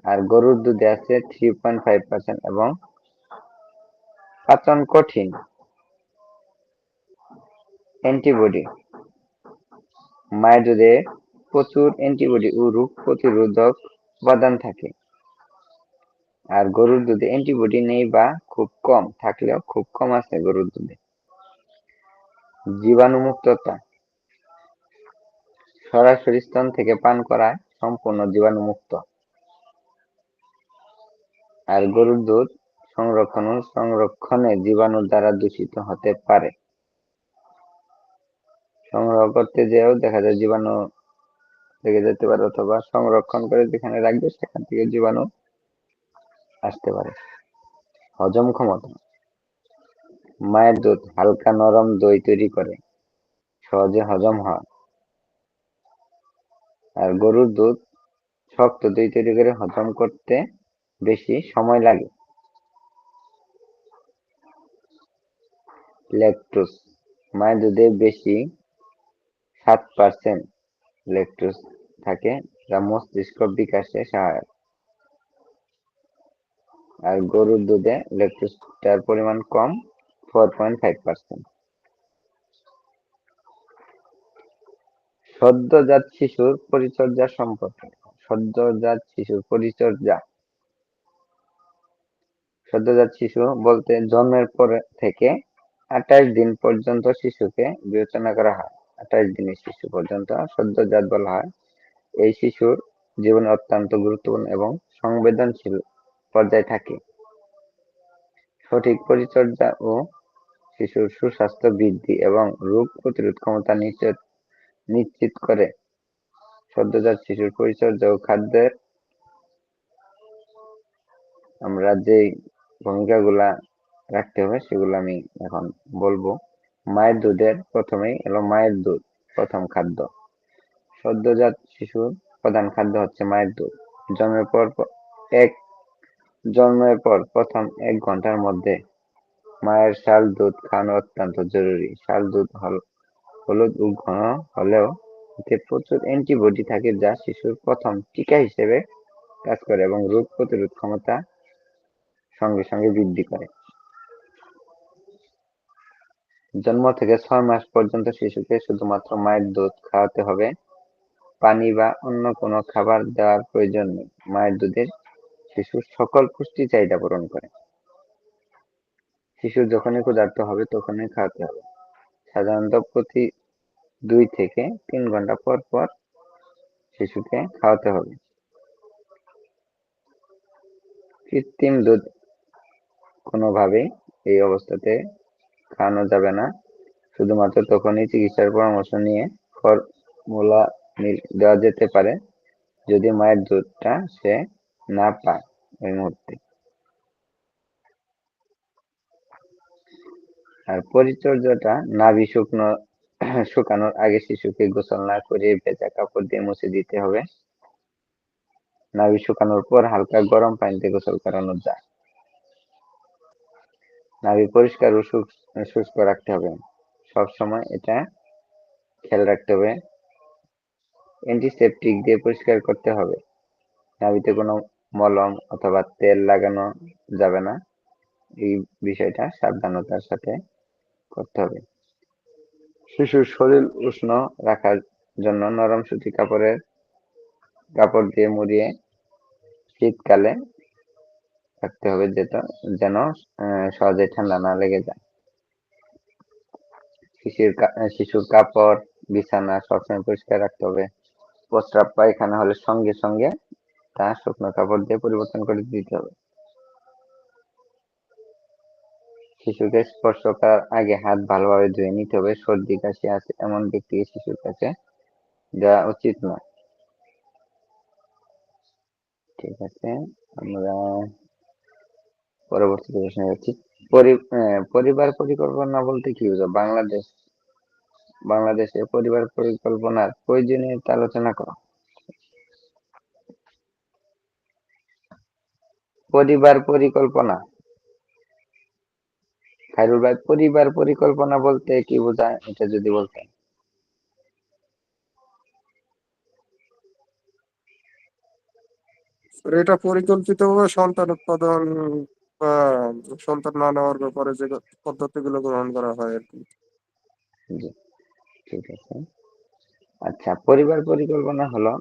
আর গরুর দুধে আছে 3.5% এবং পাচন কঠিন। অ্যান্টিবডি, মায়ের দুধে প্রচুর অ্যান্টিবডি ও রোগ প্রতিরোধক উপাদান থাকে, আর গরুর দুধে অ্যান্টিবডি নেই বা খুব কম, থাকলেও খুব কম আছে গরুর দুধে। জীবাণুমুক্ততা, সরাসরি স্তন থেকে পান করায় সম্পূর্ণ জীবাণুমুক্ত, আর গরুর দুধ সংরক্ষণে জীবাণু দ্বারা দূষিত হতে পারে। সংগ্রহ করতে যেও দেখা যায় জীবাণু লেগে যেতে পারে, অথবা সংরক্ষণ করে যেখানে রাখবে সেখান থেকে জীবাণু আসতে পারে। হজম ক্ষমতা, মায়ের দুধ হালকা নরম দই তৈরি করে, সহজে হজম হয়, আর গরুর দুধ শক্ত দই তৈরি করে হজম করতে বেশি সময় লাগে। ল্যাকটোজ, মায়ের দুধে বেশি 7% ল্যাকটোজ থাকে, যা মস্তিষ্ক বিকাশে সহায়ক, আর গরুর দুধে ল্যাকটোজটার পরিমাণ কম, 4.5%। সদ্যজাত শিশুর পরিচর্যা সম্পর্কে। সদ্যজাত শিশু বলতে জন্মের পর থেকে 28 দিন পর্যন্ত শিশুকে বিবেচনা করা হয়। 28 দিনের শিশু পর্যন্ত সদ্যজাত বলা হয়। এই শিশুর জীবনে অত্যন্ত গুরুত্বপূর্ণ এবং সংবেদনশীল পর্যায়ে থাকে। সঠিক পরিচর্যা ও শিশুর সুস্বাস্থ্য বৃদ্ধি এবং রোগ প্রতিরোধ ক্ষমতা নিশ্চিত করে। সদ্যজাত শিশুর পরিচর্যা ও খাদ্যের আমরা যে ভূমিকাগুলা রাখতে হবে সেগুলো আমি এখন বলবো। মায়ের দুধের প্রথমেই এলো মায়ের দুধ প্রথম খাদ্য। সদ্যজাত শিশুর প্রধান খাদ্য হচ্ছে মায়ের দুধ। জন্মের পর প্রথম 1 ঘন্টার মধ্যে মায়ের শাল দুধ খাওয়ানো অত্যন্ত জরুরি। শাল দুধ হলুদ ও ঘন হলেও এতে প্রচুর অ্যান্টিবডি থাকে যা শিশুর প্রথম টিকা হিসেবে কাজ করে এবং রোগ প্রতিরোধ ক্ষমতা সঙ্গে সঙ্গে বৃদ্ধি করে। জন্ম থেকে 6 মাস পর্যন্ত শিশুকে শুধুমাত্র মায়ের দুধ খাওয়াতে হবে। পানি বা অন্য কোনো খাবার দেওয়ার প্রয়োজন নেই। মায়ের দুধের শিশুর সকল পুষ্টি চাহিদা পূরণ করে। শিশু যখনই ক্ষুধার্ত হবে তখনই খাওয়াতে হবে। সাধারণত প্রতি 2 থেকে 3 ঘন্টা পর পর শিশুকে খাওয়াতে হবে। কৃত্রিম দুধ কোনোভাবেই এই অবস্থাতে খাওয়ানো যাবে না। শুধুমাত্র তখনই চিকিৎসার পরামর্শ নিয়ে ফর্মুলা মিল্ক দেওয়া যেতে পারে যদি মায়ের দুধটা সে না পায় ওই মুহূর্তে। আর পরিচর্যাটা নাভি শুকানোর আগে শিশুকে গোসল না করিয়ে ভেজা কাপড় দিয়ে মুছে দিতে হবে। নাভি শুকানোর পর হালকা গরম পানিতে গোসল করানো যায়। নাভি পরিষ্কার ও শুষ্ক রাখতে হবে। সবসময় এটা খেয়াল রাখতে হবে। অ্যান্টিসেপটিক দিয়ে পরিষ্কার করতে হবে। নাভিতে কোনো মলম অথবা তেল লাগানো যাবে না। এই বিষয়টা সাবধানতার সাথে করতে হবে। শিশুর শরীর উষ্ণ রাখার জন্য নরম সুতি কাপড় দিয়ে মুড়িয়ে শীতকালে রাখতে হবে যেন সহজে ঠান্ডা না লেগে যায়। শিশুর কাপড় বিছানা সবসময় পরিষ্কার রাখতে হবে। প্রস্রাব পায়খানা হলে সঙ্গে সঙ্গে তা শুকনো কাপড় দিয়ে পরিবর্তন করে দিতে হবে। শিশুকে স্পর্শ করার আগে হাত ভালোভাবে ধুয়ে নিতে হবে। সর্দি কাশি আছে এমন ব্যক্তিকে শিশুর কাছে দেওয়া উচিত নয়। ঠিক আছে, আমরা পরবর্তী প্রশ্নে যাচ্ছি। পরিবার পরিকল্পনা বলতে কি বোঝো? বাংলাদেশে পরিবার পরিকল্পনার প্রয়োজনীয়তা আলোচনা করো। পরিবার পরিকল্পনা, খায়রুল ভাই, পরিবার পরিকল্পনা বলতে কি বোঝায় এটা যদি বলতেন। এটা পরিকল্পিতভাবে সন্তান উৎপাদন বা সন্তান না নেওয়ার ব্যাপারে যে পদ্ধতিগুলো গ্রহণ করা হয় আর কি। জি, ঠিক আছে। আচ্ছা, পরিবার পরিকল্পনা হলো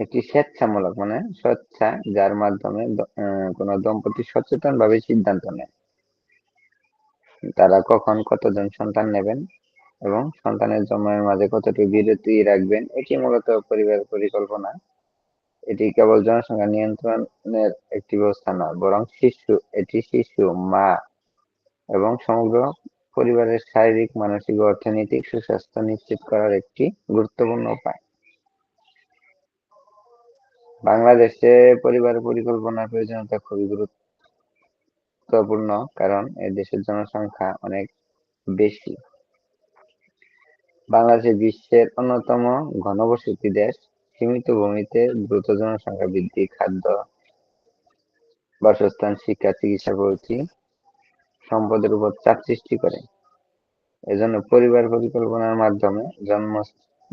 একটি স্বেচ্ছামূলক স্বেচ্ছা যার মাধ্যমে কোনো দম্পতি সচেতনভাবে সিদ্ধান্ত নেয় তারা কখন কতজন সন্তান নেবেন এবং সন্তানের জন্মের মাঝে কতটুকু বিরতি রাখবেন। এটি মূলত পরিবার পরিকল্পনা। এটি কেবল জনসংখ্যা নিয়ন্ত্রণের একটি ব্যবস্থা নয়, বরং শিশু, মা এবং সমগ্র পরিবারের শারীরিক, মানসিক ও অর্থনৈতিক সুস্বাস্থ্য নিশ্চিত করার একটি গুরুত্বপূর্ণ উপায়। বাংলাদেশে পরিবার পরিকল্পনার প্রয়োজনীয়তা খুবই গুরুত্বপূর্ণ কারণ এই দেশের জনসংখ্যা অনেক বেশি। বাংলাদেশ বিশ্বের অন্যতম ঘনবসতি দেশ। সীমিত ভূমিতে দ্রুত জনসংখ্যা বৃদ্ধি, খাদ্য, বাসস্থান, শিক্ষা, চিকিৎসা প্রভৃতি সম্পদের উপর চাপ সৃষ্টি করে। এজন্য পরিবার পরিকল্পনার মাধ্যমে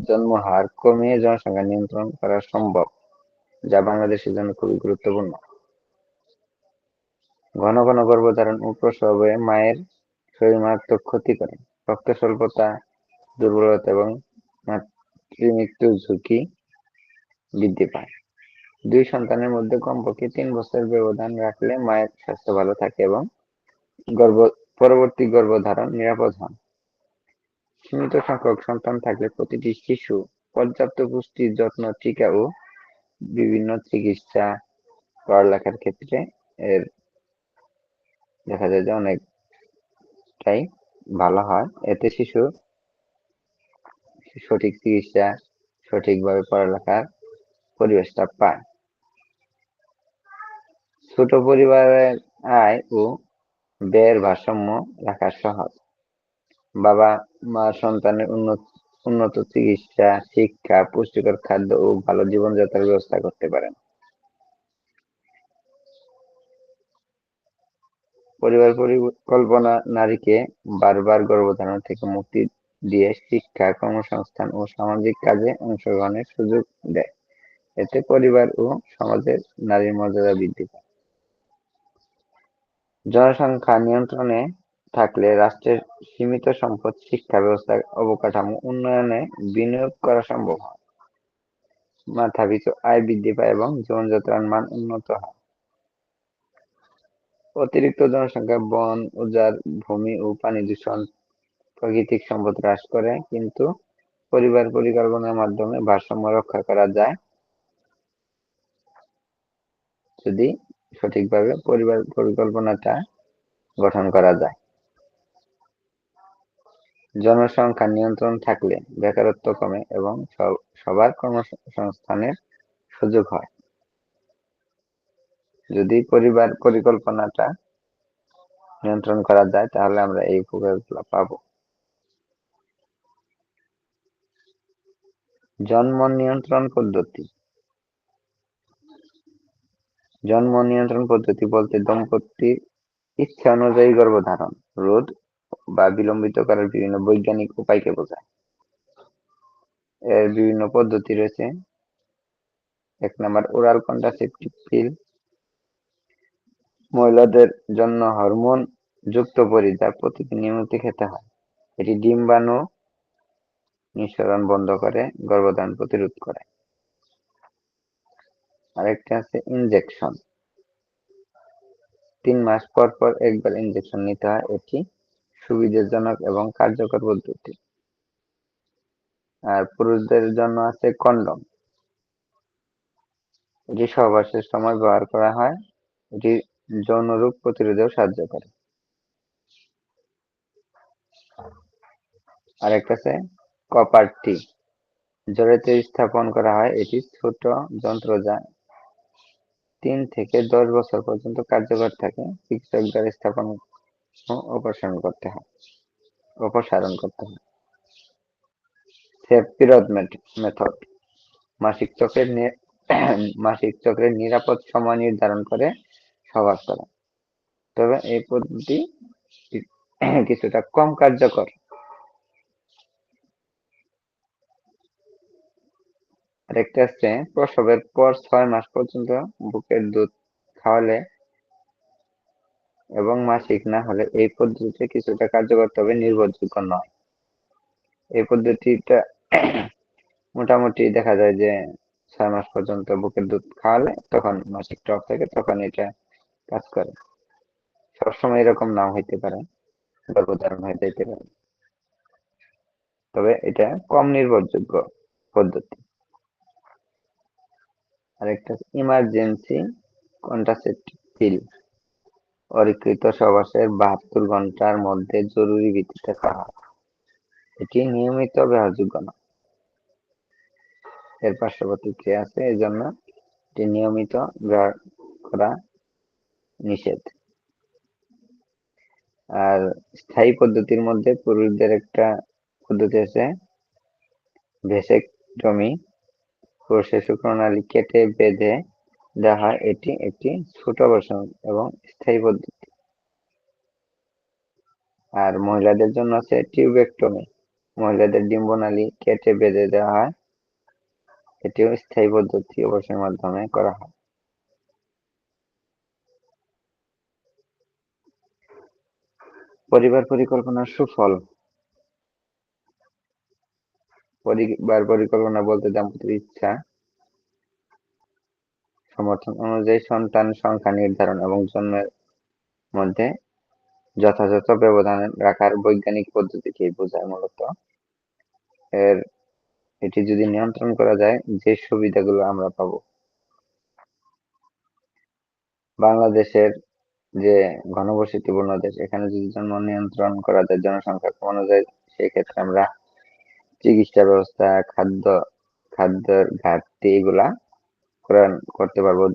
জন্ম হার কমিয়ে জনসংখ্যা নিয়ন্ত্রণ করা সম্ভব, যা বাংলাদেশের জন্য খুবই গুরুত্বপূর্ণ। ঘন ঘন গর্ভধারণ ও প্রসবে মায়ের শরীর মারাত্মক ক্ষতি করে। রক্ত স্বল্পতা, দুর্বলতা এবং মাতৃমৃত্যুর ঝুঁকি বৃদ্ধি পায়। 2 সন্তানের মধ্যে কমপক্ষে 3 বছর ব্যবধান রাখলে মায়ের স্বাস্থ্য ভালো থাকে এবং পরবর্তী গর্ভধারণ নিরাপদ হয়। সীমিত সংখ্যক সন্তান থাকলে প্রতিটি শিশু পর্যাপ্ত পুষ্টি, যত্ন, টিকা ও বিভিন্ন চিকিৎসা পড়ালেখার ক্ষেত্রে এর দেখা যায় যে অনেকটাই ভালো হয়। এতে শিশু সঠিক চিকিৎসা, সঠিকভাবে পড়ালেখার পরিবেশটা পায়। ছোট পরিবারের আয় ও ব্যয়ের ভারসাম্য রাখা সহজ। বাবা মা সন্তানের উন্নত চিকিৎসা, শিক্ষা, পুষ্টিকর খাদ্য ও ভালো জীবনযাত্রার ব্যবস্থা করতে পারেন। পরিবার পরিকল্পনা নারীকে বারবার গর্ভধারণ থেকে মুক্তি দিয়ে শিক্ষা, কর্মসংস্থান ও সামাজিক কাজে অংশগ্রহণের সুযোগ দেয়। এতে পরিবার ও সমাজের নারীর মর্যাদা বৃদ্ধি পায়। জনসংখ্যা নিয়ন্ত্রণে থাকলে রাষ্ট্রের সীমিত সম্পদ শিক্ষা ব্যবস্থা অবকাঠামো উন্নয়নে বিনিয়োগ করা সম্ভব হয়। মাথাপিছু আয় বৃদ্ধি পায় এবং জীবনযাত্রার মান উন্নত হয়। অতিরিক্ত জনসংখ্যা বন উজাড়, ভূমি ও পানি দূষণ, প্রাকৃতিক সম্পদ হ্রাস করে, কিন্তু পরিবার পরিকল্পনার মাধ্যমে ভারসাম্য রক্ষা করা যায় যদি সঠিকভাবে পরিবার পরিকল্পনাটা গঠন করা যায়। জনসংখ্যা নিয়ন্ত্রণ থাকলে বেকারত্ব কমে এবং সবার কর্মসংস্থানের সুযোগ হয়। যদি পরিবার পরিকল্পনাটা নিয়ন্ত্রণ করা যায় তাহলে আমরা এই উপকারগুলো পাবো। জন্ম নিয়ন্ত্রণ পদ্ধতি। জন্ম নিয়ন্ত্রণ পদ্ধতি বলতে দম্পতির ইচ্ছা অনুযায়ী গর্ভধারণ, রোধ বা বিলম্বিত করার বিভিন্ন বৈজ্ঞানিক উপায়কে বোঝায়। এর বিভিন্ন পদ্ধতি রয়েছে। 1 নাম্বার, ওরাল কন্ট্রাসেপটিভ পিল। মহিলাদের জন্য হরমোন যুক্ত বড়ি যা প্রতিদিন নিয়মিত খেতে হয়। এটি ডিম্বাণু নিঃসরণ বন্ধ করে, গর্ভধারণ প্রতিরোধ করে। আরেকটা আছে ইনজেকশন। 3 মাস পর পর একবার ইনজেকশন নিতে হয়। এটি সুবিধাজনক এবং কার্যকর পদ্ধতি। আর পুরুষদের জন্য আছে কন্ডম। এটি সহবাসের সময় ব্যবহার করা হয়। এটি যৌন রোগ প্রতিরোধেও সাহায্য করে। আরেকটা আছে কপার টি। জড়িত স্থাপন করা হয়। এটি ছোট যন্ত্র যা 3 থেকে 10 বছর পর্যন্ত কার্যকর থাকে। চিকিৎসক দ্বারা স্থাপন ও অপসারণ করতে হয়। Safe period method. মাসিক চক্রের নিরাপদ সময় নির্ধারণ করে সহবাস করা। তবে এই পদ্ধতি কিছুটা কম কার্যকর। আরেকটা আছে প্রসবের পর 6 মাস পর্যন্ত বুকের দুধ খাওয়ালে এবং মাসিক না হলে এই পদ্ধতিতে কিছুটা কার্যকর, তবে নির্ভরযোগ্য নয়। এই পদ্ধতিটা মোটামুটি দেখা যায় যে 6 মাস পর্যন্ত বুকের দুধ খাওয়ালে তখন মাসিক টক থাকে, তখন এটা কাজ করে। সবসময় এরকম নাও হইতে পারে, গর্ভধারণ হয়ে যাইতে পারে, তবে এটা কম নির্ভরযোগ্য পদ্ধতি। আরেকটা ইমার্জেন্সি কন্ট্রাসেপটিভ পিল। অধিকৃত সহবাসের 72 ঘন্টার মধ্যে জরুরি ভিত্তিতে খাওয়া হয়। এটি নিয়মিত ব্যবহারযোগ্য না। এর পার্শ্ব প্রতিক্রিয়া আছে, এই জন্য এটি নিয়মিত ব্যবহার করা নিষেধ। আর স্থায়ী পদ্ধতির মধ্যে পুরুষদের একটা পদ্ধতি আছে ভেসেকটমি। পুরুষের শুক্রনালী কেটে বেঁধে দেওয়া হয়। এটি একটি ছোট অপারেশন এবং স্থায়ী পদ্ধতি। আর মহিলাদের জন্য আছে টিউবেক্টমি। মহিলাদের ডিম্বনালী কেটে বেঁধে দেওয়া হয়। এটিও স্থায়ী পদ্ধতি, অপারেশনের মাধ্যমে করা হয়। পরিবার পরিকল্পনার সুফল। পরিবার পরিকল্পনা বলতে দম্পতির ইচ্ছা সমর্থন অনুযায়ী সন্তান সংখ্যা নির্ধারণ এবং জন্মের মধ্যে যথাযথ ব্যবধান রাখার বৈজ্ঞানিক পদ্ধতিকেই বোঝায় মূলত। এটি যদি নিয়ন্ত্রণ করা যায়, যে সুবিধাগুলো আমরা পাবো। বাংলাদেশের যে ঘনবসতিপূর্ণ দেশ, এখানে যদি জন্ম নিয়ন্ত্রণ করা যায়, জনসংখ্যা কমানো যায়, সেক্ষেত্রে আমরা চিকিৎসা ব্যবস্থা, খাদ্যের ঘাটতি এগুলা পূরণ করতে পারবো।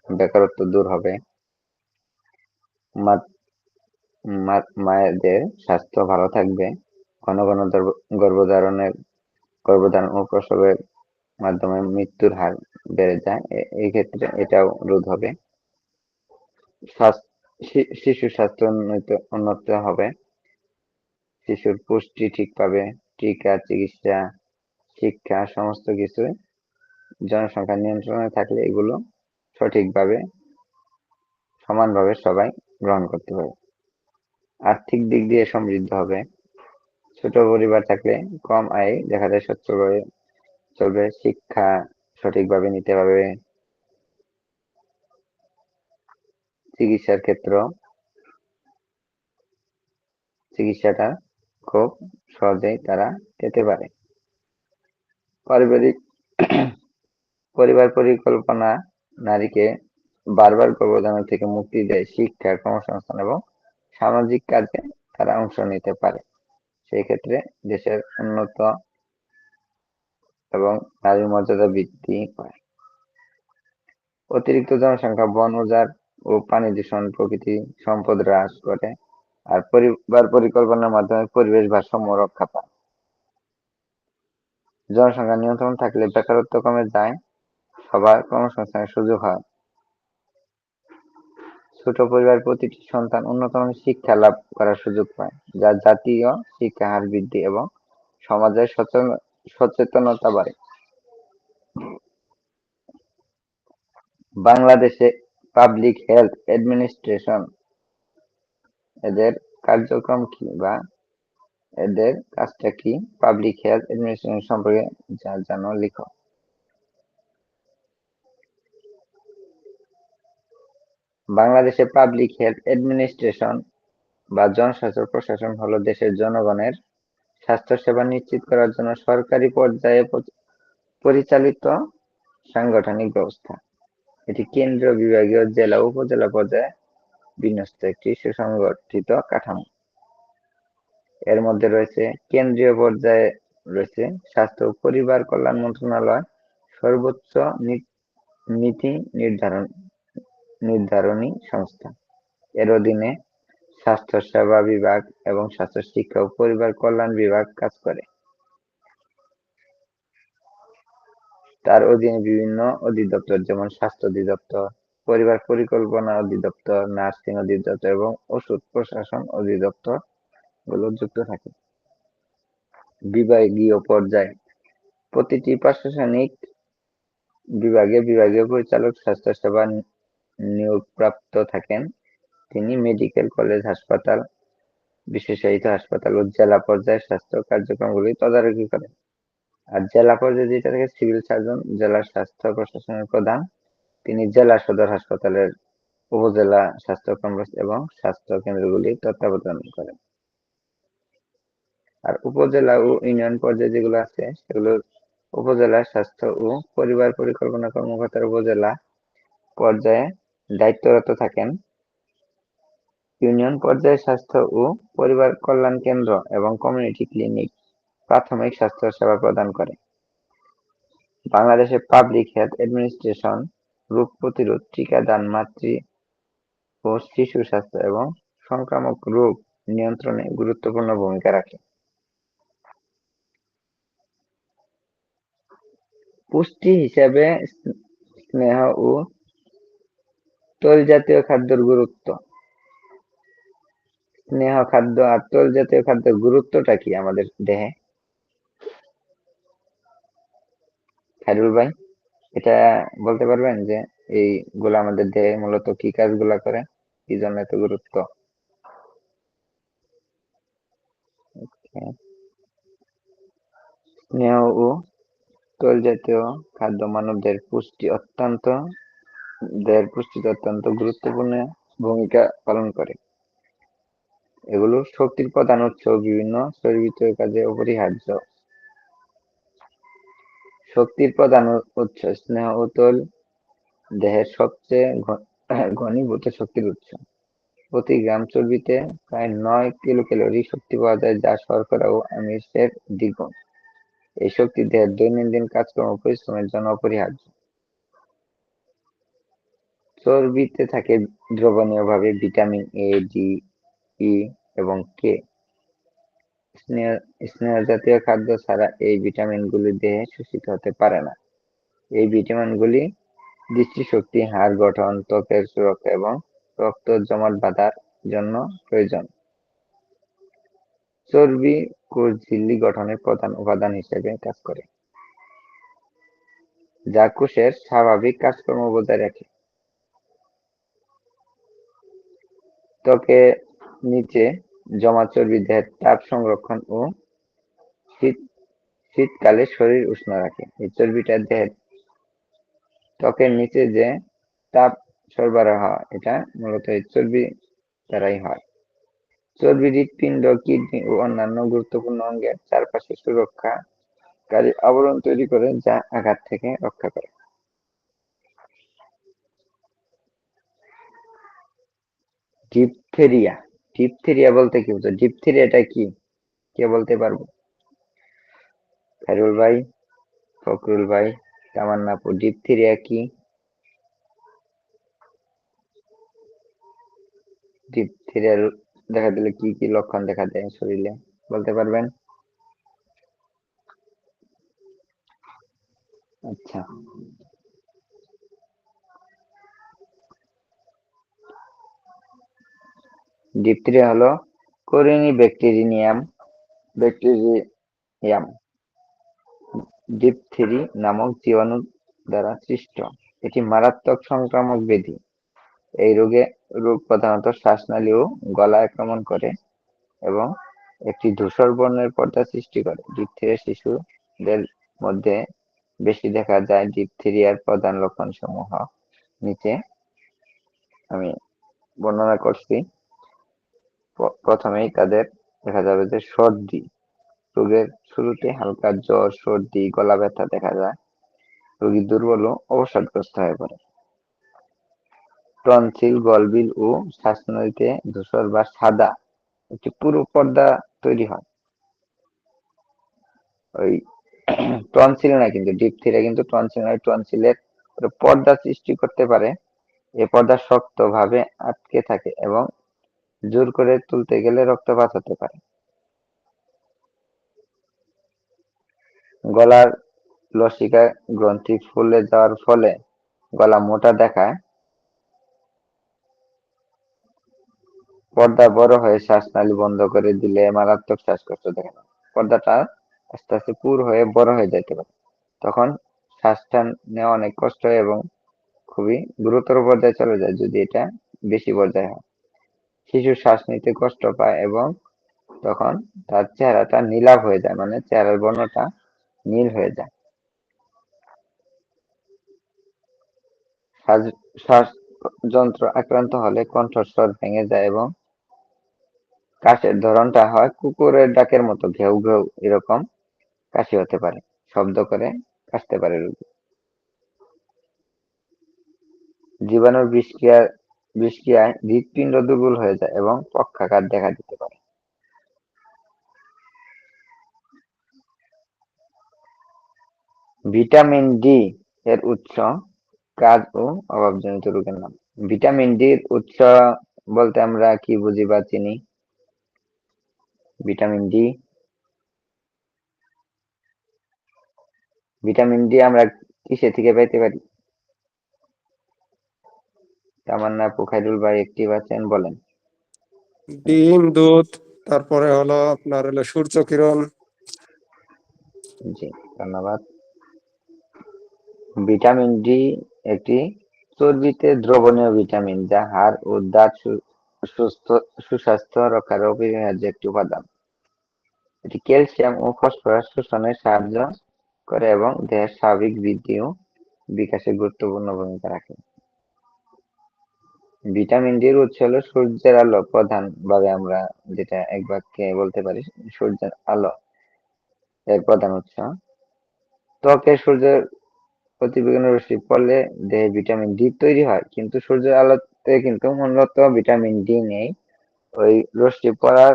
বেকারত্ব দূর হবে। মায়েদের স্বাস্থ্য ভালো থাকবে। ঘন ঘন গর্ভধারণ ও প্রসবের মাধ্যমে মৃত্যুর হার বেড়ে যায়, এই ক্ষেত্রে এটাও রোধ হবে। শিশু স্বাস্থ্য উন্নত হবে, শিশুর পুষ্টি ঠিক পাবে, টিকা, চিকিৎসা, শিক্ষা সমস্ত কিছু জনসংখ্যা নিয়ন্ত্রণে থাকলে এগুলো সঠিকভাবে সমানভাবে সবাই গ্রহণ করতে পারবে। আর্থিক দিক দিয়ে সমৃদ্ধ হবে। ছোট পরিবার থাকলে কম আয়ে দেখা যায় সচ্ছলভাবে চলবে, শিক্ষা সঠিকভাবে নিতে পারবে, চিকিৎসার চিকিৎসাটা খুব সহজেই তারা পেতে পারে। পারিবারিক পরিবার পরিকল্পনা নারীকে বারবার গর্ভধারণ থেকে মুক্তি দেয়, শিক্ষা, কর্মসংস্থান এবং সামাজিক কাজে তারা অংশ নিতে পারে। সেই ক্ষেত্রে দেশের উন্নত এবং নারীর মর্যাদা বৃদ্ধি পায়। অতিরিক্ত জনসংখ্যা বন উজাড় ও পানি দূষণ প্রকৃতি সম্পদ হ্রাস করে, আর পরিবার পরিকল্পনার মাধ্যমে পরিবেশ ভারসাম্য রক্ষা পায়। জনসংখ্যা নিয়ন্ত্রণ থাকলে বেকারত্ব কমে যায়, সবার কর্মসংস্থানের সুযোগ হয়। ছোট পরিবার প্রতিটি সন্তান উন্নত মানের শিক্ষা লাভ করার সুযোগ পায়, যা জাতীয় শিক্ষা হার বৃদ্ধি এবং সমাজের সচেতনতা বাড়ে। বাংলাদেশে পাবলিক হেলথ অ্যাডমিনিস্ট্রেশন এদের কার্যক্রম কি বা এদের কাজটা কি? পাবলিক হেলথ অ্যাডমিনিস্ট্রেশন সম্পর্কে যা জানো লিখো। বাংলাদেশে পাবলিক হেলথ অ্যাডমিনিস্ট্রেশন বা জনস্বাস্থ্য প্রশাসন হলো দেশের জনগণের স্বাস্থ্যসেবা নিশ্চিত করার জন্য সরকারি পর্যায়ে পরিচালিত সাংগঠনিক ব্যবস্থা। এটি কেন্দ্রীয়, বিভাগীয়, জেলা ও উপজেলা পর্যায়ে বিন্যস্ত একটি সুসংগঠিত কাঠামো। এর মধ্যে রয়েছে কেন্দ্রীয় পর্যায়ে রয়েছে স্বাস্থ্য ও পরিবার কল্যাণ মন্ত্রণালয়, সর্বোচ্চ নীতি নির্ধারণী সংস্থা। এর অধীনে স্বাস্থ্য সেবা বিভাগ এবং স্বাস্থ্য শিক্ষা ও পরিবার কল্যাণ বিভাগ কাজ করে। তার অধীনে বিভিন্ন অধিদপ্তর যেমন স্বাস্থ্য অধিদপ্তর, পরিবার পরিকল্পনা অধিদপ্তর, নার্সিং অধিদপ্তর এবং ওষুধ প্রশাসন অধিদপ্তর গুলো যুক্ত থাকে। বিভাগীয় পর্যায়ে প্রতিটি প্রশাসনিক বিভাগে বিভাগীয় পরিচালক স্বাস্থ্যসেবা নিয়োগপ্রাপ্ত থাকেন। তিনি মেডিকেল কলেজ, হাসপাতাল, বিশেষায়িত হাসপাতাল ও জেলা পর্যায়ে স্বাস্থ্য কার্যক্রমগুলি তদারকি করেন। আর জেলা পর্যায়ে যেটা থাকে সিভিল সার্জন, জেলার স্বাস্থ্য প্রশাসনের প্রধান, তিনি জেলা সদর হাসপাতালের উপজেলা স্বাস্থ্য কমপ্লেক্স এবং স্বাস্থ্য কেন্দ্রগুলি তত্ত্বাবধান করেন। আর উপজেলা ও ইউনিয়ন পর্যায়ে যেগুলো আছে সেগুলো উপজেলা স্বাস্থ্য ও পরিবার পরিকল্পনা কর্মকর্তার উপজেলা পর্যায়ে দায়িত্বরত থাকেন। ইউনিয়ন পর্যায়ে স্বাস্থ্য ও পরিবার কল্যাণ কেন্দ্র এবং কমিউনিটি ক্লিনিক প্রাথমিক স্বাস্থ্য সেবা প্রদান করে। বাংলাদেশে পাবলিক হেলথ অ্যাডমিনিস্ট্রেশন রোগ প্রতিরোধ, টিকাদান, মাতৃ ও শিশু স্বাস্থ্য এবং সংক্রামক রোগ নিয়ন্ত্রণে গুরুত্বপূর্ণ ভূমিকা রাখে। পুষ্টি হিসেবে স্নেহ ও তৈল জাতীয় খাদ্যের গুরুত্ব। স্নেহ খাদ্য আর তৈল জাতীয় খাদ্যের গুরুত্বটা কি আমাদের দেহে? খায়রুল ভাই, এটা বলতে পারবেন যে এইগুলো আমাদের দেহে মূলত কি কাজগুলা করে, কি জন্য এত গুরুত্ব? স্নেহ ও তৈল জাতীয় খাদ্য মানবদের পুষ্টিতে অত্যন্ত গুরুত্বপূর্ণ ভূমিকা পালন করে। এগুলো শক্তির প্রধান উৎস ও বিভিন্ন শরীরবৃত্তীয় কাজে অপরিহার্য। শক্তির প্রধান উৎস স্নেহ ও তৈল দেহের সবচেয়ে ঘনীভূত শক্তির উৎস। প্রতি গ্রাম চর্বিতে প্রায় 9 কিলোক্যালোরি শক্তি পাওয়া যায়, যা শর্করা ও আমিষের দ্বিগুণ। এই শক্তি দেহের দৈনন্দিন কাজকর্ম ও পরিশ্রমের জন্য অপরিহার্য। চর্বিতে থাকে দ্রবণীয়ভাবে ভিটামিন এ, ডি, ই এবং কে। স্নেহ জাতীয় খাদ্য ছাড়া এই ভিটামিনগুলি দেহে শোষিত হতে পারে না। এই ভিটামিনগুলি দৃষ্টিশক্তি, হাড় গঠন, ত্বকের সুরক্ষা এবং রক্ত জমাট বাঁধার জন্য প্রয়োজন। চর্বি কোষ ঝিল্লি গঠনের প্রধান উপাদান হিসেবে কাজ করে, যা কোষের স্বাভাবিক কাজকর্ম বজায় রাখে। ত্বকের নিচে জমা চর্বি দেহের তাপ সংরক্ষণ ও শীতকালে শরীর উষ্ণ রাখে। এই চর্বিটা দেহের ত্বকের নিচে যে তাপ সরবরাহ হয়, এটা মূলত এই চর্বি দ্বারাই হয়। চর্বি হৃৎপিণ্ড, কিডনি ও অন্যান্য গুরুত্বপূর্ণ অঙ্গের চারপাশে সুরক্ষাকারী আবরণ তৈরি করে, যা আঘাত থেকে রক্ষা করে। ডিপথেরিয়া। ডিপথেরিয়া বলতে কি বোঝো? ডিপথেরিয়াটা কি, কে বলতে পারবো? খায়রুল ভাই, ফখরুল ভাই, তামান্না আপু, ডিপথেরিয়া কি? ডিপথেরিয়ার দেখা দিলে কি কি লক্ষণ দেখা দেয় শরীরে, বলতে পারবেন? আচ্ছা, ডিপথেরিয়া হলো কোরিনি ব্যাকটেরিয়াম ডিপথেরি নামক জীবাণু দ্বারা সৃষ্ট। এটি মারাত্মক সংক্রামক ব্যাধি। এই রোগ প্রধানত শ্বাসনালী ও গলা আক্রমণ করে এবং একটি ধূসর বর্ণের পর্দা সৃষ্টি করে। ডিপথেরিয়া শিশুদের মধ্যে বেশি দেখা যায়। ডিপথেরিয়ার প্রধান লক্ষণসমূহ নিচে আমি বর্ণনা করছি। প্রথমেই তাদের দেখা যাবে যে সর্দি, রোগের শুরুতে হালকা জ্বর, সর্দি, গলা ব্যথা দেখা যায়। রোগী দুর্বল ও অবসাদগ্রস্ত হয়ে পড়ে। টনসিল, গলবিল ও শ্বাসনালীতে ধূসর বা সাদা একটি পুরু পর্দা তৈরি হয়। ওই টনসিল না, কিন্তু ডিপথেরিয়া কিন্তু টনসিল নয়, টনসিলের পর্দা সৃষ্টি করতে পারে। এ পর্দা শক্তভাবে আটকে থাকে এবং জোর করে তুলতে গেলে রক্তপাত হতে পারে। গলার লসিকা গ্রন্থি ফুলে যাওয়ার ফলে গলা মোটা দেখায়। পর্দা বড় হয়ে শ্বাসনালী বন্ধ করে দিলে মারাত্মক শ্বাসকষ্ট দেখা যায়। পর্দাটা আস্তে আস্তে পুর হয়ে বড় হয়ে যেতে পারে। তখন শ্বাসটা নেওয়া অনেক কষ্ট হয় এবং খুবই গুরুতর পর্যায়ে চলে যায় যদি এটা বেশি পর্যায়ে হয়। শিশু শ্বাস নিতে কষ্ট পায় এবং তখন তার চেহারাটা নীলাভ হয়ে যায়, মানে চেহারার বর্ণটা নীল হয়ে যায়। শ্বাসযন্ত্র আক্রান্ত হলে কণ্ঠস্বর ভেঙে যায় এবং কাশের ধরনটা হয় কুকুরের ডাকের মতো, ঘেউ ঘেউ এরকম কাশি হতে পারে, শব্দ করে কাশতে পারে রোগী। জীবাণুর বিষক্রিয়ায় হৃৎপিণ্ড দুর্বল হয়ে যায় এবং পক্ষাঘাত দেখা দিতে পারে। ভিটামিন ডি এর উৎস, কাজ ও অভাবজনিত রোগের নাম। ভিটামিন ডির উৎস বলতে আমরা কি বুঝি বা চিনি? ভিটামিন ডি আমরা কিসে থেকে পেতে পারি? তামান্না আপু, খায়রুল ভাই একটি আছেন, বলেন। ডিম, দুধ, তারপরে হলো আপনার হলো সূর্য কিরণ। জি, ধন্যবাদ। ভিটামিন ডি একটি চর্বিতে দ্রবণীয় ভিটামিন, যা হাড় ও দাঁত সুস্বাস্থ্য রক্ষার অপরিহার্য একটি উপাদান। এটি ক্যালসিয়াম ও ফসফরাস শোষণে সাহায্য করে এবং দেহের স্বাভাবিক বৃদ্ধি ও বিকাশে গুরুত্বপূর্ণ ভূমিকা রাখে। ভিটামিন ডির উৎস হলো সূর্যের আলো। প্রধান ভাবে আমরা যেটা এক বাক্যে বলতে পারি, সূর্যের আলো এর প্রধান উৎস। ত্বকে সূর্যের প্রতিবিকিরণ রশ্মি পড়লে দেহে ভিটামিন ডি তৈরি হয়, কিন্তু সূর্যের আলোতে কিন্তু মূলত ভিটামিন ডি নেই। ওই রশ্মি পড়ার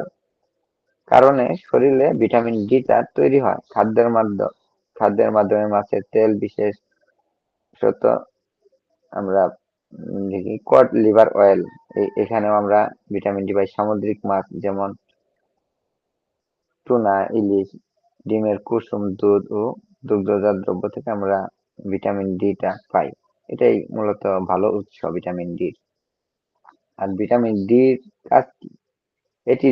কারণে শরীরে ভিটামিন ডিটা তৈরি হয় খাদ্যের মাধ্যমে, মাছের তেল, বিশেষত আমরা দেখি কড লিভার অয়েল, এখানেও আমরা ভিটামিন ডি পাই। সামুদ্রিক মাছ যেমন টুনা, ইলিশ, ডিমের কুসুম, দুধ ও দুগ্ধজাত দ্রব্য থেকে আমরা ভিটামিন ডিটা পাই। এটাই মূলত ভালো উৎস ভিটামিন ডির। আর ভিটামিন ডির কাজ কি? এটি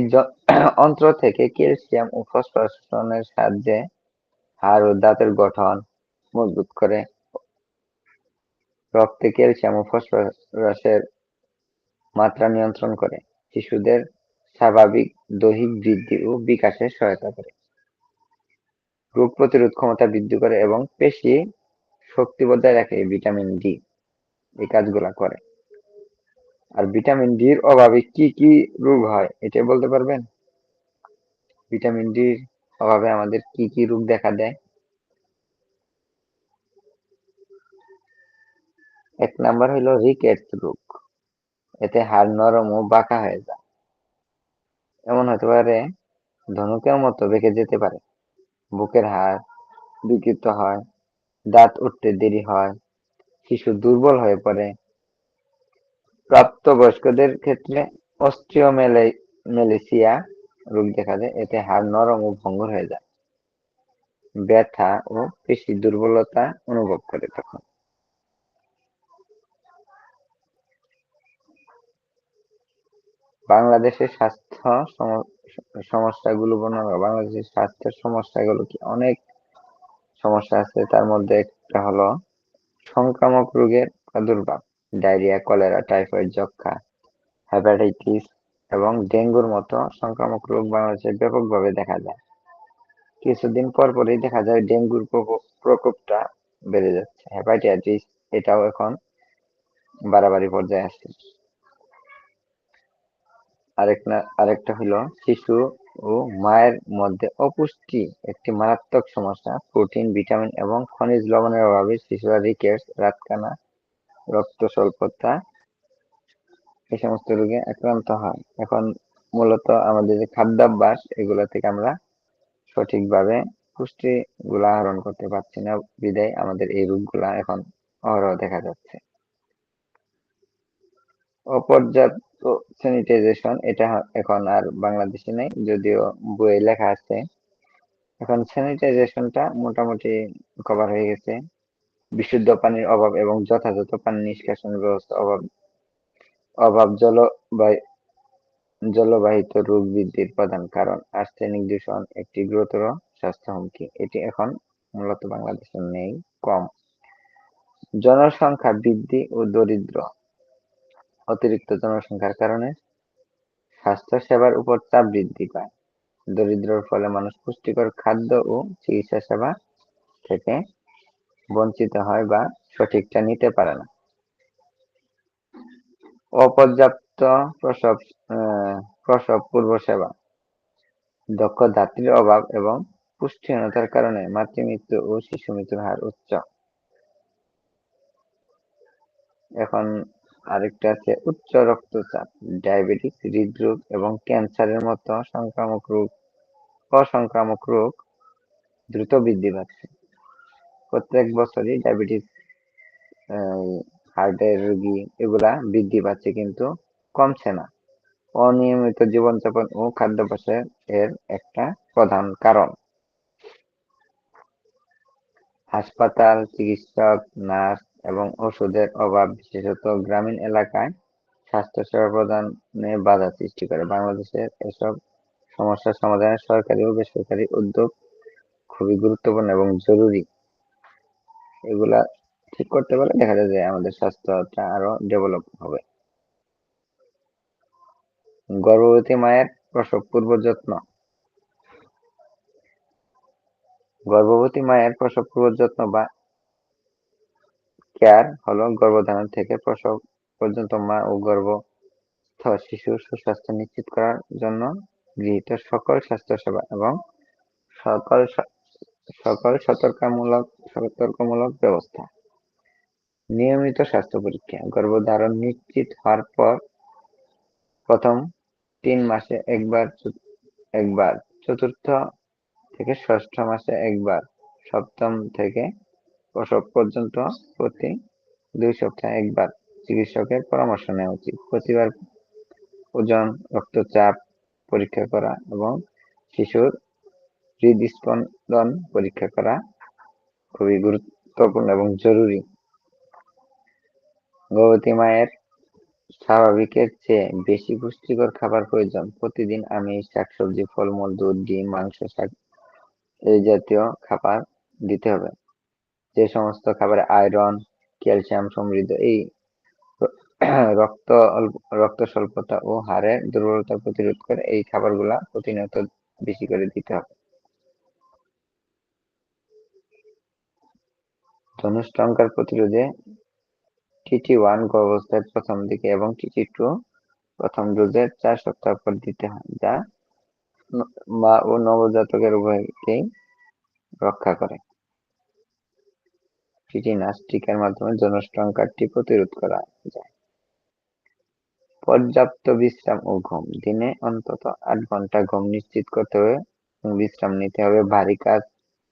অন্ত্র থেকে ক্যালসিয়াম ও ফসফরাসের সাহায্যে হাড় ও দাঁতের গঠন মজবুত করে, রক্তে ক্যালসিয়াম ও ফসফরাসের মাত্রা নিয়ন্ত্রণ করে, শিশুদের স্বাভাবিক দৈহিক বৃদ্ধি ও বিকাশে সহায়তা করে, রোগ প্রতিরোধ ক্ষমতা বৃদ্ধি করে এবং পেশি শক্তি বজায় রাখে। ভিটামিন ডি এই কাজগুলা করে। আর ভিটামিন ডির অভাবে কি কি রোগ হয় এটা বলতে পারবেন? ভিটামিন ডির অভাবে আমাদের কি কি রোগ দেখা দেয়? 1 নাম্বার হলো রিকেটস রোগ। এতে হাড় নরম ও বাঁকা হয়ে যায়। এমন হতে পারে ধনুকের মতো বেঁকে যেতে পারে। বুকের হাড় বিকৃত হয়, দাঁত উঠতে দেরি হয়, শিশু দুর্বল হয়ে পড়ে। প্রাপ্তবয়স্কদের ক্ষেত্রে অস্টিওমেলাইসিয়া রোগ দেখা যায়। এতে হাড় নরম ও ভঙ্গুর হয়ে যায়, ব্যথা ও পেশি দুর্বলতা অনুভব করে তখন। বাংলাদেশের স্বাস্থ্য সমস্যাগুলো বর্ণনা করো। বাংলাদেশের স্বাস্থ্যের সমস্যাগুলো কি? অনেক সমস্যা আছে, তার মধ্যে একটা হলো সংক্রামক রোগের প্রাদুর্ভাব। ডায়রিয়া, কলেরা, টাইফয়েড, যক্ষ্মা, হেপাটাইটিস এবং ডেঙ্গুর মতো সংক্রামক রোগ বাংলাদেশে ব্যাপকভাবে দেখা যায়। কিছুদিন পরপরই দেখা যায় ডেঙ্গুর প্রকোপটা বেড়ে যাচ্ছে। হেপাটাইটিস এটাও এখন বাড়াবাড়ি পর্যায়ে আসছে। আরেকটা হলো শিশু ও মায়ের মধ্যে অপুষ্টি একটি মারাত্মক সমস্যা। প্রোটিন, ভিটামিন এবং খনিজ লবণের অভাবে শিশুরা রিকেটস, রাতকানা, রক্ত স্বল্পতা এই সমস্ত রোগে আক্রান্ত হয়। এখন মূলত আমাদের যে খাদ্যাভ্যাস এগুলো থেকে আমরা সঠিকভাবে পুষ্টিগুলা আহরণ করতে পারছি না, বিধায় আমাদের এই রোগগুলা এখন অহরহ দেখা যাচ্ছে। অপর্যাপ্ত স্যানিটাইজেশন এটা এখন আর বাংলাদেশে নেই, যদিও বইয়ে লেখা আছে। এখন স্যানিটাইজেশনটা মোটামুটি কভার হয়ে গেছে। বিশুদ্ধ পানির অভাব এবং যথাযথ পানি নিষ্কাশনের ব্যবস্থা অভাব জলবাহিত রোগ বৃদ্ধির প্রধান কারণ। আর্সেনিক দূষণ একটি গুরুতর স্বাস্থ্য হুমকি। এটি এখন মূলত বাংলাদেশে নেই, কম। জনসংখ্যা বৃদ্ধি ও দরিদ্র। অতিরিক্ত জনসংখ্যার কারণে স্বাস্থ্য সেবার উপর চাপ বৃদ্ধি পায়। দরিদ্রর ফলে মানুষ পুষ্টিকর খাদ্য ও চিকিৎসা সেবা থেকে বঞ্চিত হয় বা সঠিকটা নিতে পারে না। অপর্যাপ্ত প্রসব পূর্ব সেবা, দক্ষ ধাত্রীর অভাব এবং পুষ্টিহীনতার কারণে মাতৃমৃত্যু ও শিশু মৃত্যুর হার উচ্চ। এখন আরেকটা আছে উচ্চ রক্তচাপ, ডায়াবেটিস, হৃদরোগ এবং ক্যান্সারের মতো অসংক্রামক রোগ দ্রুত বৃদ্ধি পাচ্ছে। প্রত্যেক বছরই ডায়াবেটিস, হার্টের রোগী এগুলা বৃদ্ধি পাচ্ছে, কিন্তু কমছে না। অনিয়মিত জীবনযাপন ও খাদ্যাভ্যাসের এর একটা প্রধান কারণ। হাসপাতাল, চিকিৎসক, নার্স এবং ওষুধের অভাব বিশেষত গ্রামীণ এলাকায় স্বাস্থ্যসেবা প্রদানে বাধা সৃষ্টি করে। বাংলাদেশের এসব সমস্যার সমাধানে সরকারি ও বেসরকারি উদ্যোগ খুবই গুরুত্বপূর্ণ এবং জরুরি। এগুলা ঠিক করতে পারলে দেখা যায় যে আমাদের স্বাস্থ্যটা আরো ডেভেলপ হবে। গর্ভবতী মায়ের প্রসব পূর্ব যত্ন। গর্ভবতী মায়ের প্রসব পূর্ব যত্ন বা কেয়ার হলো গর্ভধারণ থেকে প্রসব পর্যন্ত মা ও গর্ভস্থ শিশুর সুস্বাস্থ্য নিশ্চিত করার জন্য গৃহীত সকল স্বাস্থ্যসেবা এবং সকল সতর্কমূলক ব্যবস্থা। নিয়মিত স্বাস্থ্য পরীক্ষা। গর্ভধারণ নিশ্চিত হওয়ার পর প্রথম 3 মাসে একবার, চতুর্থ থেকে ষষ্ঠ মাসে একবার, সপ্তম থেকে প্রসব পর্যন্ত প্রতি 2 সপ্তাহে একবার চিকিৎসকের পরামর্শ নেওয়া উচিত। প্রতিবার ওজন, রক্তচাপ পরীক্ষা করা এবং শিশুর হৃদস্পন্দন পরীক্ষা করা খুবই গুরুত্বপূর্ণ এবং জরুরি। গর্ভবতী মায়ের স্বাভাবিকের চেয়ে বেশি পুষ্টিকর খাবার প্রয়োজন। প্রতিদিন আমিষ, শাকসবজি, ফলমূল, দুধ, ডিম, মাংস, শাক এই জাতীয় খাবার দিতে হবে। যে সমস্ত খাবারে আয়রন, ক্যালসিয়াম সমৃদ্ধ এই রক্ত রক্ত স্বল্পতা ও হাড়ের দুর্বলতা প্রতিরোধ করে এই খাবারগুলা প্রতিনিয়ত বেশি করে দিতে হবে। ধনুষ্টঙ্কার প্রতিরোধে TT1 গর্ভাবস্থার প্রথম দিকে এবং TT2 প্রথম ডোজের 4 সপ্তাহ পর দিতে হয়, যা মা ও নবজাতকের উভয়কেই রক্ষা করে। টিটেনাস টিকার মাধ্যমে ধনুষ্টঙ্কারটি প্রতিরোধ করা যায়। পর্যাপ্ত বিশ্রাম ও ঘুম। দিনে অন্তত 8 ঘন্টা ঘুম নিশ্চিত করতে হবে এবং বিশ্রাম নিতে হবে। ভারী কাজ,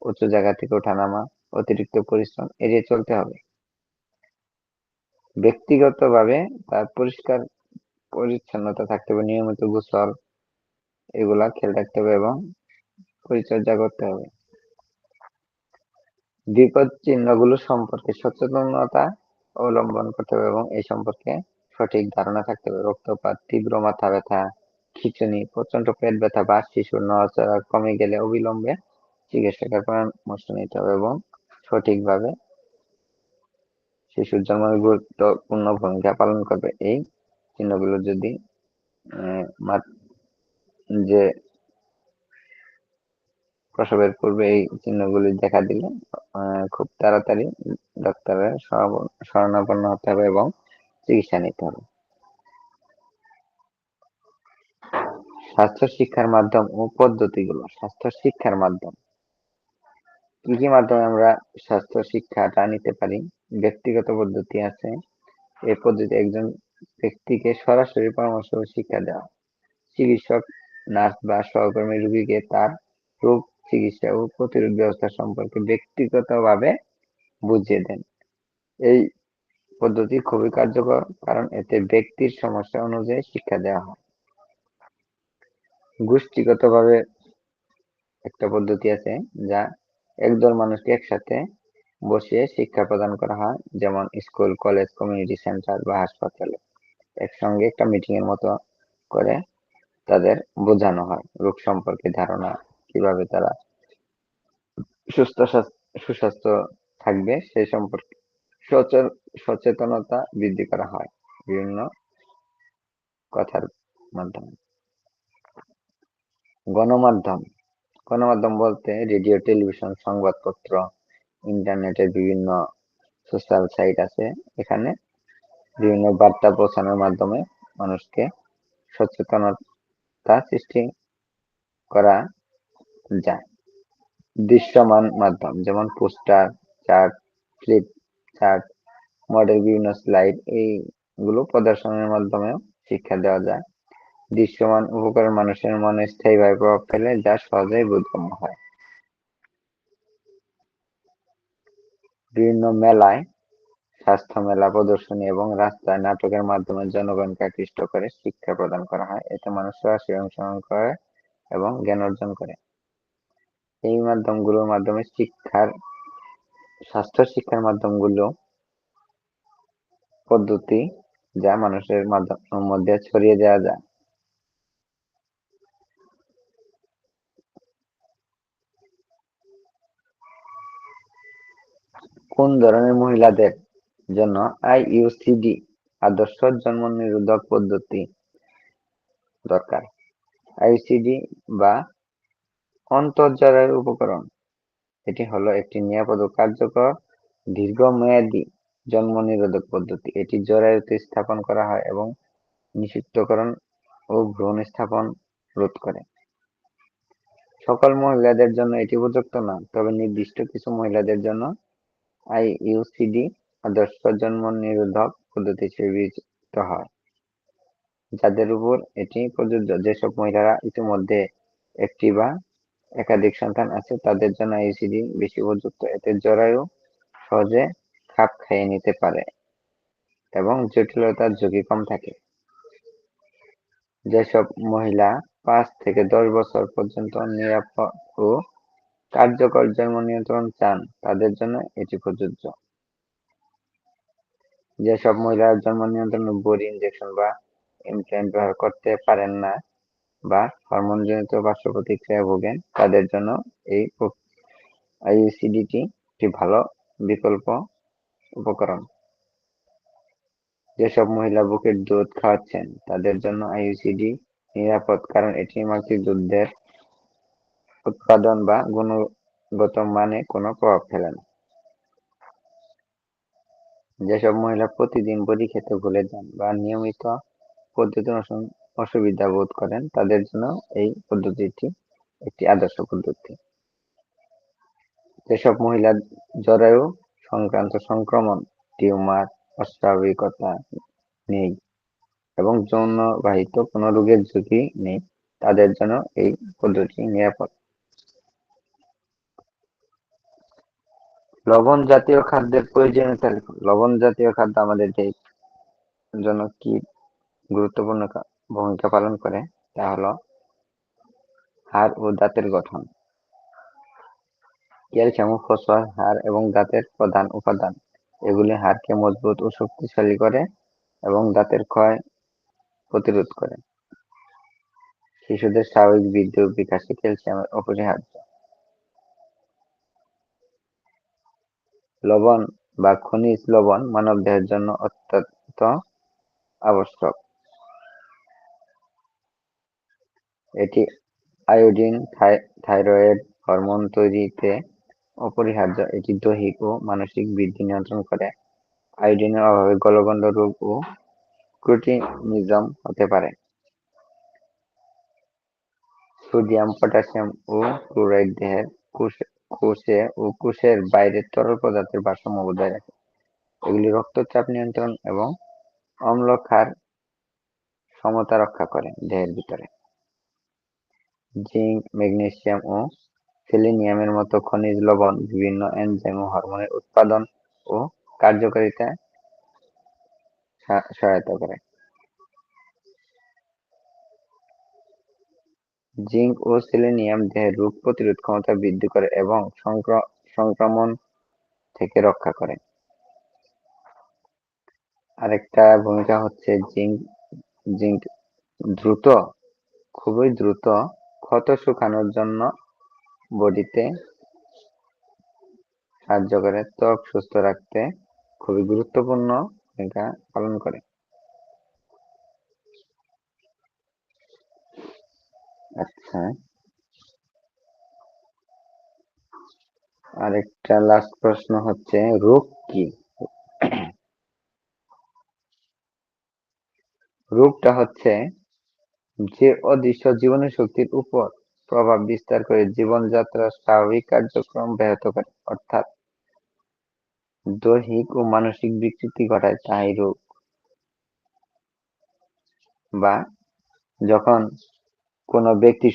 উঁচু জায়গা থেকে ওঠানামা, অতিরিক্ত পরিশ্রম এড়িয়ে চলতে হবে। ব্যক্তিগতভাবে তার পরিষ্কার পরিচ্ছন্নতা থাকতে হবে, নিয়মিত গোসল এগুলা খেয়াল রাখতে হবে এবং পরিচর্যা করতে হবে। বিপদ চিহ্নগুলো সম্পর্কে সচেতনতা অবলম্বন করতে হবে এবং এই সম্পর্কে সঠিক ধারণা থাকতে হবে। রক্তপাত, তীব্র মাথা ব্যথা, খিঁচুনি, প্রচন্ড পেট ব্যথা বা শিশুর নড়াচড়া কমে গেলে অবিলম্বে চিকিৎসকের পরামর্শ নিতে হবে এবং সঠিকভাবে শিশুর জন্মে গুরুত্বপূর্ণ ভূমিকা পালন করবে। এই চিহ্নগুলো যদি যে প্রসবের পূর্বে এই চিহ্নগুলি দেখা দিলে খুব তাড়াতাড়ি ডাক্তারের শরণাপন্ন হতে হবে এবং চিকিৎসা নিতে হবে। স্বাস্থ্য শিক্ষার মাধ্যম ও পদ্ধতিগুলো। স্বাস্থ্য শিক্ষার মাধ্যম কি কি মাধ্যমে আমরা স্বাস্থ্য শিক্ষাটা নিতে পারি? ব্যক্তিগত পদ্ধতি আছে। এই পদ্ধতি একজন ব্যক্তিকে সরাসরি পরামর্শ ও শিক্ষা দেওয়া। চিকিৎসক, নার্স বা সহকর্মী রোগীকে তার রোগ, চিকিৎসা ও প্রতিরোধ ব্যবস্থা সম্পর্কে ব্যক্তিগতভাবে বুঝিয়ে দেন। এই পদ্ধতি খুবই কার্যকর কারণ এতে ব্যক্তির সমস্যা অনুযায়ী শিক্ষা দেওয়া হয়। গোষ্ঠীগতভাবে একটা পদ্ধতি আছে যা একদল মানুষকে একসাথে বসিয়ে শিক্ষা প্রদান করা হয়, যেমন স্কুল, কলেজ, কমিউনিটি সেন্টার বা হাসপাতালে একসঙ্গে একটা মিটিং এর মতো করে তাদের বোঝানো হয় রোগ সম্পর্কে ধারণা, কিভাবে তারা সুস্বাস্থ্য থাকবে সেই সম্পর্কে সচেতনতা বৃদ্ধি করা হয় বিভিন্ন কথার মাধ্যমে। গণমাধ্যম গণমাধ্যম বলতে রেডিও, টেলিভিশন, সংবাদপত্র, ইন্টারনেটের বিভিন্ন সোশ্যাল সাইট আছে। এখানে বিভিন্ন বার্তা পৌঁছানোর মাধ্যমে মানুষকে সচেতনতা সৃষ্টি করা যায়। দৃশ্যমান মাধ্যম যেমন poster, chart, flip chart, model, বিভিন্ন স্লাইড এইগুলো প্রদর্শনের মাধ্যমেও শিক্ষা দেওয়া যায়। দৃশ্যমান উপকরণ মানুষের মনে স্থায়ীভাবে প্রভাব ফেলে যা সহজেই বোধগম্য হয়। বিভিন্ন মেলায়, স্বাস্থ্য মেলা, প্রদর্শনী এবং রাস্তায় নাটকের মাধ্যমে জনগণকে আকৃষ্ট করে শিক্ষা প্রদান করা হয়। এতে মানুষ সরাসরি অংশগ্রহণ করে এবং জ্ঞান অর্জন করে। এই মাধ্যমগুলোর মাধ্যমে স্বাস্থ্য শিক্ষার মাধ্যমগুলো পদ্ধতি যা মানুষের মধ্যে ছড়িয়ে দেওয়া যায়। কোন ধরনের মহিলাদের জন্য IUCD আদর্শ জন্ম নিরোধক পদ্ধতি দরকার? IUCD বা অন্তর্জরায়ু উপকরণ এটি হলো একটি নিরাপদ ও কার্যকর দীর্ঘমেয়াদী জন্ম নিরোধক পদ্ধতি। এটি জরায়ুতে স্থাপন করা হয় এবং নিষিক্তকরণ ও ভ্রূণ স্থাপন রোধ করে। সকল মহিলাদের জন্য এটি উপযুক্ত না, তবে নির্দিষ্ট কিছু মহিলাদের জন্য IUCD আদর্শ জন্ম নিরোধক পদ্ধতি হিসেবে বিবেচিত হয়। যাদের উপর এটি প্রযোজ্য: যেসব মহিলারা ইতিমধ্যে একটি বা একাধিক সন্তান আছে তাদের জন্য IUCD বেশি উপযুক্ত। এতে জরায়ু সহজে খাপ খাইয়ে নিতে পারে এবং জটিলতার ঝুঁকি কম থাকে। যেসব মহিলা 5 থেকে 10 বছর পর্যন্ত নিরাপদ ও কার্যকর জন্ম নিয়ন্ত্রণ চান তাদের জন্য এটি প্রযোজ্য। যেসব মহিলা জন্ম নিয়ন্ত্রণে বড়ি, ইনজেকশন বা ইমপ্ল্যান্ট ব্যবহার করতে পারেন না বা হরমোনজনিত পার্শ্ব প্রতিক্রিয়ায় ভোগেন, তাদের জন্য এই আইইউসিডিটি একটি ভালো বিকল্প উপকরণ। যেসব মহিলা বুকের দুধ খাওয়াচ্ছেন, তাদের জন্য আইইউসিডি নিরাপদ, কারণ এটি মাতৃ দুধের উৎপাদন বা গুণগত মানে কোনো প্রভাব ফেলে না। যেসব মহিলা প্রতিদিন বড়ি খেতে ভুলে যান বা নিয়মিত পদ্ধতি অনুসরণ অসুবিধা বোধ করেন, তাদের জন্য এই পদ্ধতিটি একটি আদর্শ পদ্ধতি। যেসব মহিলা জরায়ু সংক্রান্ত সংক্রমণ, টিউমার, অস্বাভাবিকতা নেই এবং যৌনবাহিত কোনো রোগের ঝুঁকি নেই, তাদের জন্য এই পদ্ধতি নিরাপদ। লবণ জাতীয় খাদ্যের প্রয়োজনীয়তা লিখুন। লবণ জাতীয় খাদ্য আমাদের জন্য কি গুরুত্বপূর্ণ ভূমিকা পালন করে, তা হলো হাড় ও দাঁতের গঠন। ক্যালসিয়াম ও ফসফরাস হাড় এবং দাঁতের প্রধান উপাদান। এগুলি হাড়কে মজবুত ও শক্তিশালী করে এবং দাঁতের ক্ষয় প্রতিরোধ করে। শিশুদের স্বাভাবিক বৃদ্ধি ও বিকাশে ক্যালসিয়ামের অপরিহার্য। লবণ বা খনিজ লবণ মানবদেহের জন্য অত্যন্ত আবশ্যক। এটি আয়োডিন, থাইরয়েড হরমোন তৈরিতে অপরিহার্য। এটি দৈহিক ও মানসিক বৃদ্ধি নিয়ন্ত্রণ করে। আয়োডিনের অভাবে গলগণ্ড রোগ ও ক্রোটিনিজম হতে পারে। সোডিয়াম, পটাশিয়াম ও ক্লোরাইড দেহের কোষে ও কোষের বাইরের তরল পদার্থের ভারসাম্য বজায় রাখে। এগুলি রক্তচাপ নিয়ন্ত্রণ এবং অম্ল ক্ষার সমতা রক্ষা করে দেহের ভিতরে। জিঙ্ক, ম্যাগনেসিয়াম ও সেলেনিয়ামের মতো খনিজ লবণ বিভিন্ন এনজাইম ও হরমোনের উৎপাদন ও কার্যকারিতায় সহায়তা করে। জিঙ্ক ও সেলেনিয়াম দেহের রোগ প্রতিরোধ ক্ষমতা বৃদ্ধি করে এবং সংক্রমণ থেকে রক্ষা করে। আরেকটা ভূমিকা হচ্ছে জিঙ্ক খুবই দ্রুত ক্ষত শুকানোর জন্য বডিতে সাহায্য করে, ত্বক সুস্থ রাখতে খুবই গুরুত্বপূর্ণ ভূমিকা পালন করে। আচ্ছা, আরেকটা লাস্ট প্রশ্ন হচ্ছে, রোগ কি? রোগটা হচ্ছে যে অদৃশ্য জীবনী শক্তির উপর প্রভাব বিস্তার করে জীবনযাত্রার স্বাভাবিক কার্যক্রম ব্যাহত করে, অর্থাৎ দৈহিক ও মানসিক বিকৃতি ঘটায়, তাই রোগ। বা যখন কোনো ব্যক্তি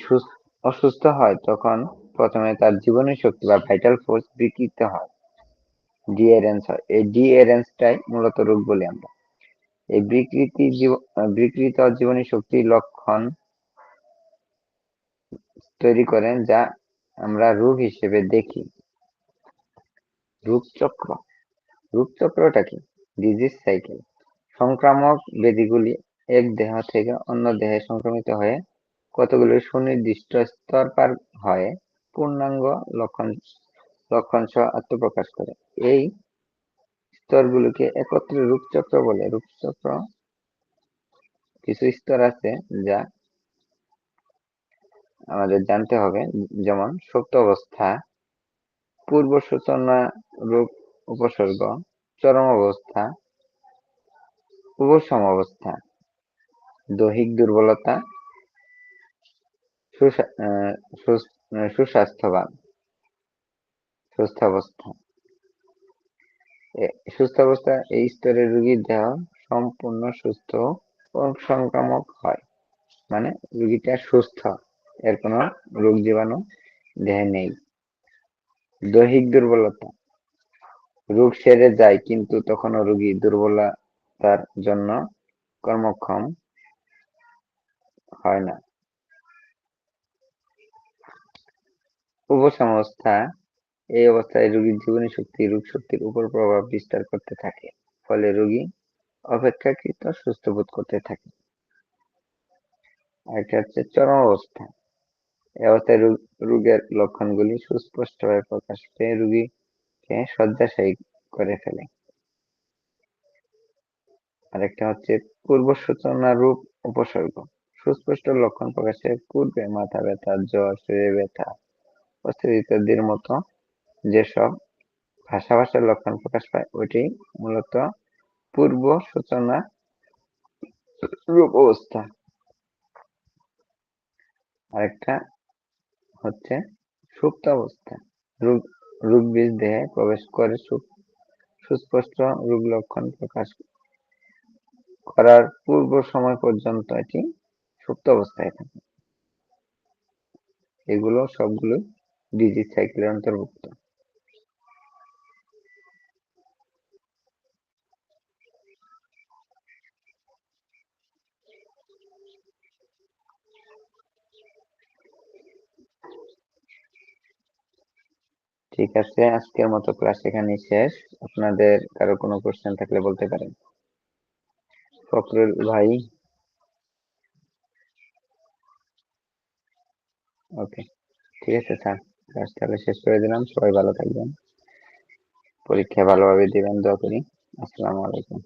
অসুস্থ হয়, তখন প্রথমে তার জীবনী শক্তি বা ভাইটাল ফোর্স বিকৃত হয়, ডিএরএন্স হয়। এই ডিএরএন্সটাই মূলত রোগ বলি আমরা। এই বিকৃত জীবনী শক্তি লক্ষণ তৈরি করেন যা আমরা রোগ হিসেবে দেখি। রোগচক্রটা কি? Disease cycle. সংক্রামক ব্যাধিগুলি এক দেহ থেকে অন্য দেহে সংক্রমিত হয়ে কতগুলো সুনির্দিষ্ট স্তর পার হয়ে পূর্ণাঙ্গ লক্ষণ সহ আত্মপ্রকাশ করে। এই স্তরগুলোকে একত্রে রোগচক্র বলে। রোগচক্র কিছু স্তর আছে যা আমাদের জানতে হবে, যেমন সুপ্ত অবস্থা, পূর্ব সূচনা রোগ উপসর্গ, চরম অবস্থা, উপশম অবস্থা, দৈহিক দুর্বলতা, সুস্বাস্থ্যবান, সুস্থ অবস্থা। সুস্থ অবস্থা এই স্তরের রোগীর দেহ সম্পূর্ণ সুস্থ ও সংক্রামক হয়, মানে রোগীটা সুস্থ, এর কোনো রোগ জীবাণু দেহে নেই। দৈহিক দুর্বলতা, রোগ সেরে যায় কিন্তু তখনও রোগী দুর্বলতার জন্য কর্মক্ষম হয় না। উপশম অবস্থা, এই অবস্থায় রোগীর জীবনী শক্তি রোগ শক্তির উপর প্রভাব বিস্তার করতে থাকে, ফলে রোগী অপেক্ষাকৃত সুস্থ বোধ করতে থাকে। আরেকটা হচ্ছে চরম অবস্থা। এই অবস্থায় রোগের লক্ষণগুলি সুস্পষ্টভাবে প্রকাশ পেয়ে রোগীকে শয্যাশায়ী করে ফেলে। আরেকটা হচ্ছে পূর্ব সূচনা রূপ উপসর্গ। সুস্পষ্ট লক্ষণ প্রকাশের পূর্বে মাথা ব্যথা, জ্বর, শরীরে ব্যথা, অস্থির ইত্যাদির মতো যেসব ভাষার লক্ষণ প্রকাশ পায় ওইটি মূলত পূর্ব সূচনা রূপ অবস্থা। আরেকটা হচ্ছে সুপ্ত অবস্থা। রোগ বীজ দেহে প্রবেশ করে সুস্পষ্ট রোগ লক্ষণ প্রকাশ করার পূর্ব সময় পর্যন্ত এটি সুপ্ত অবস্থায় থাকে। এগুলো সবগুলো ডিজিজ সাইকেলের অন্তর্ভুক্ত। ঠিক আছে, আজকের মতো ক্লাস এখানেই শেষ। আপনাদের কারো কোনো কোশ্চেন থাকলে বলতে পারেন। ফখরুল ভাই, ওকে, ঠিক আছে স্যার, ক্লাস তাহলে শেষ করে দিলাম। সবাই ভালো থাকবেন, পরীক্ষা ভালোভাবে দিবেন, দোয়া করি। আসসালামু আলাইকুম।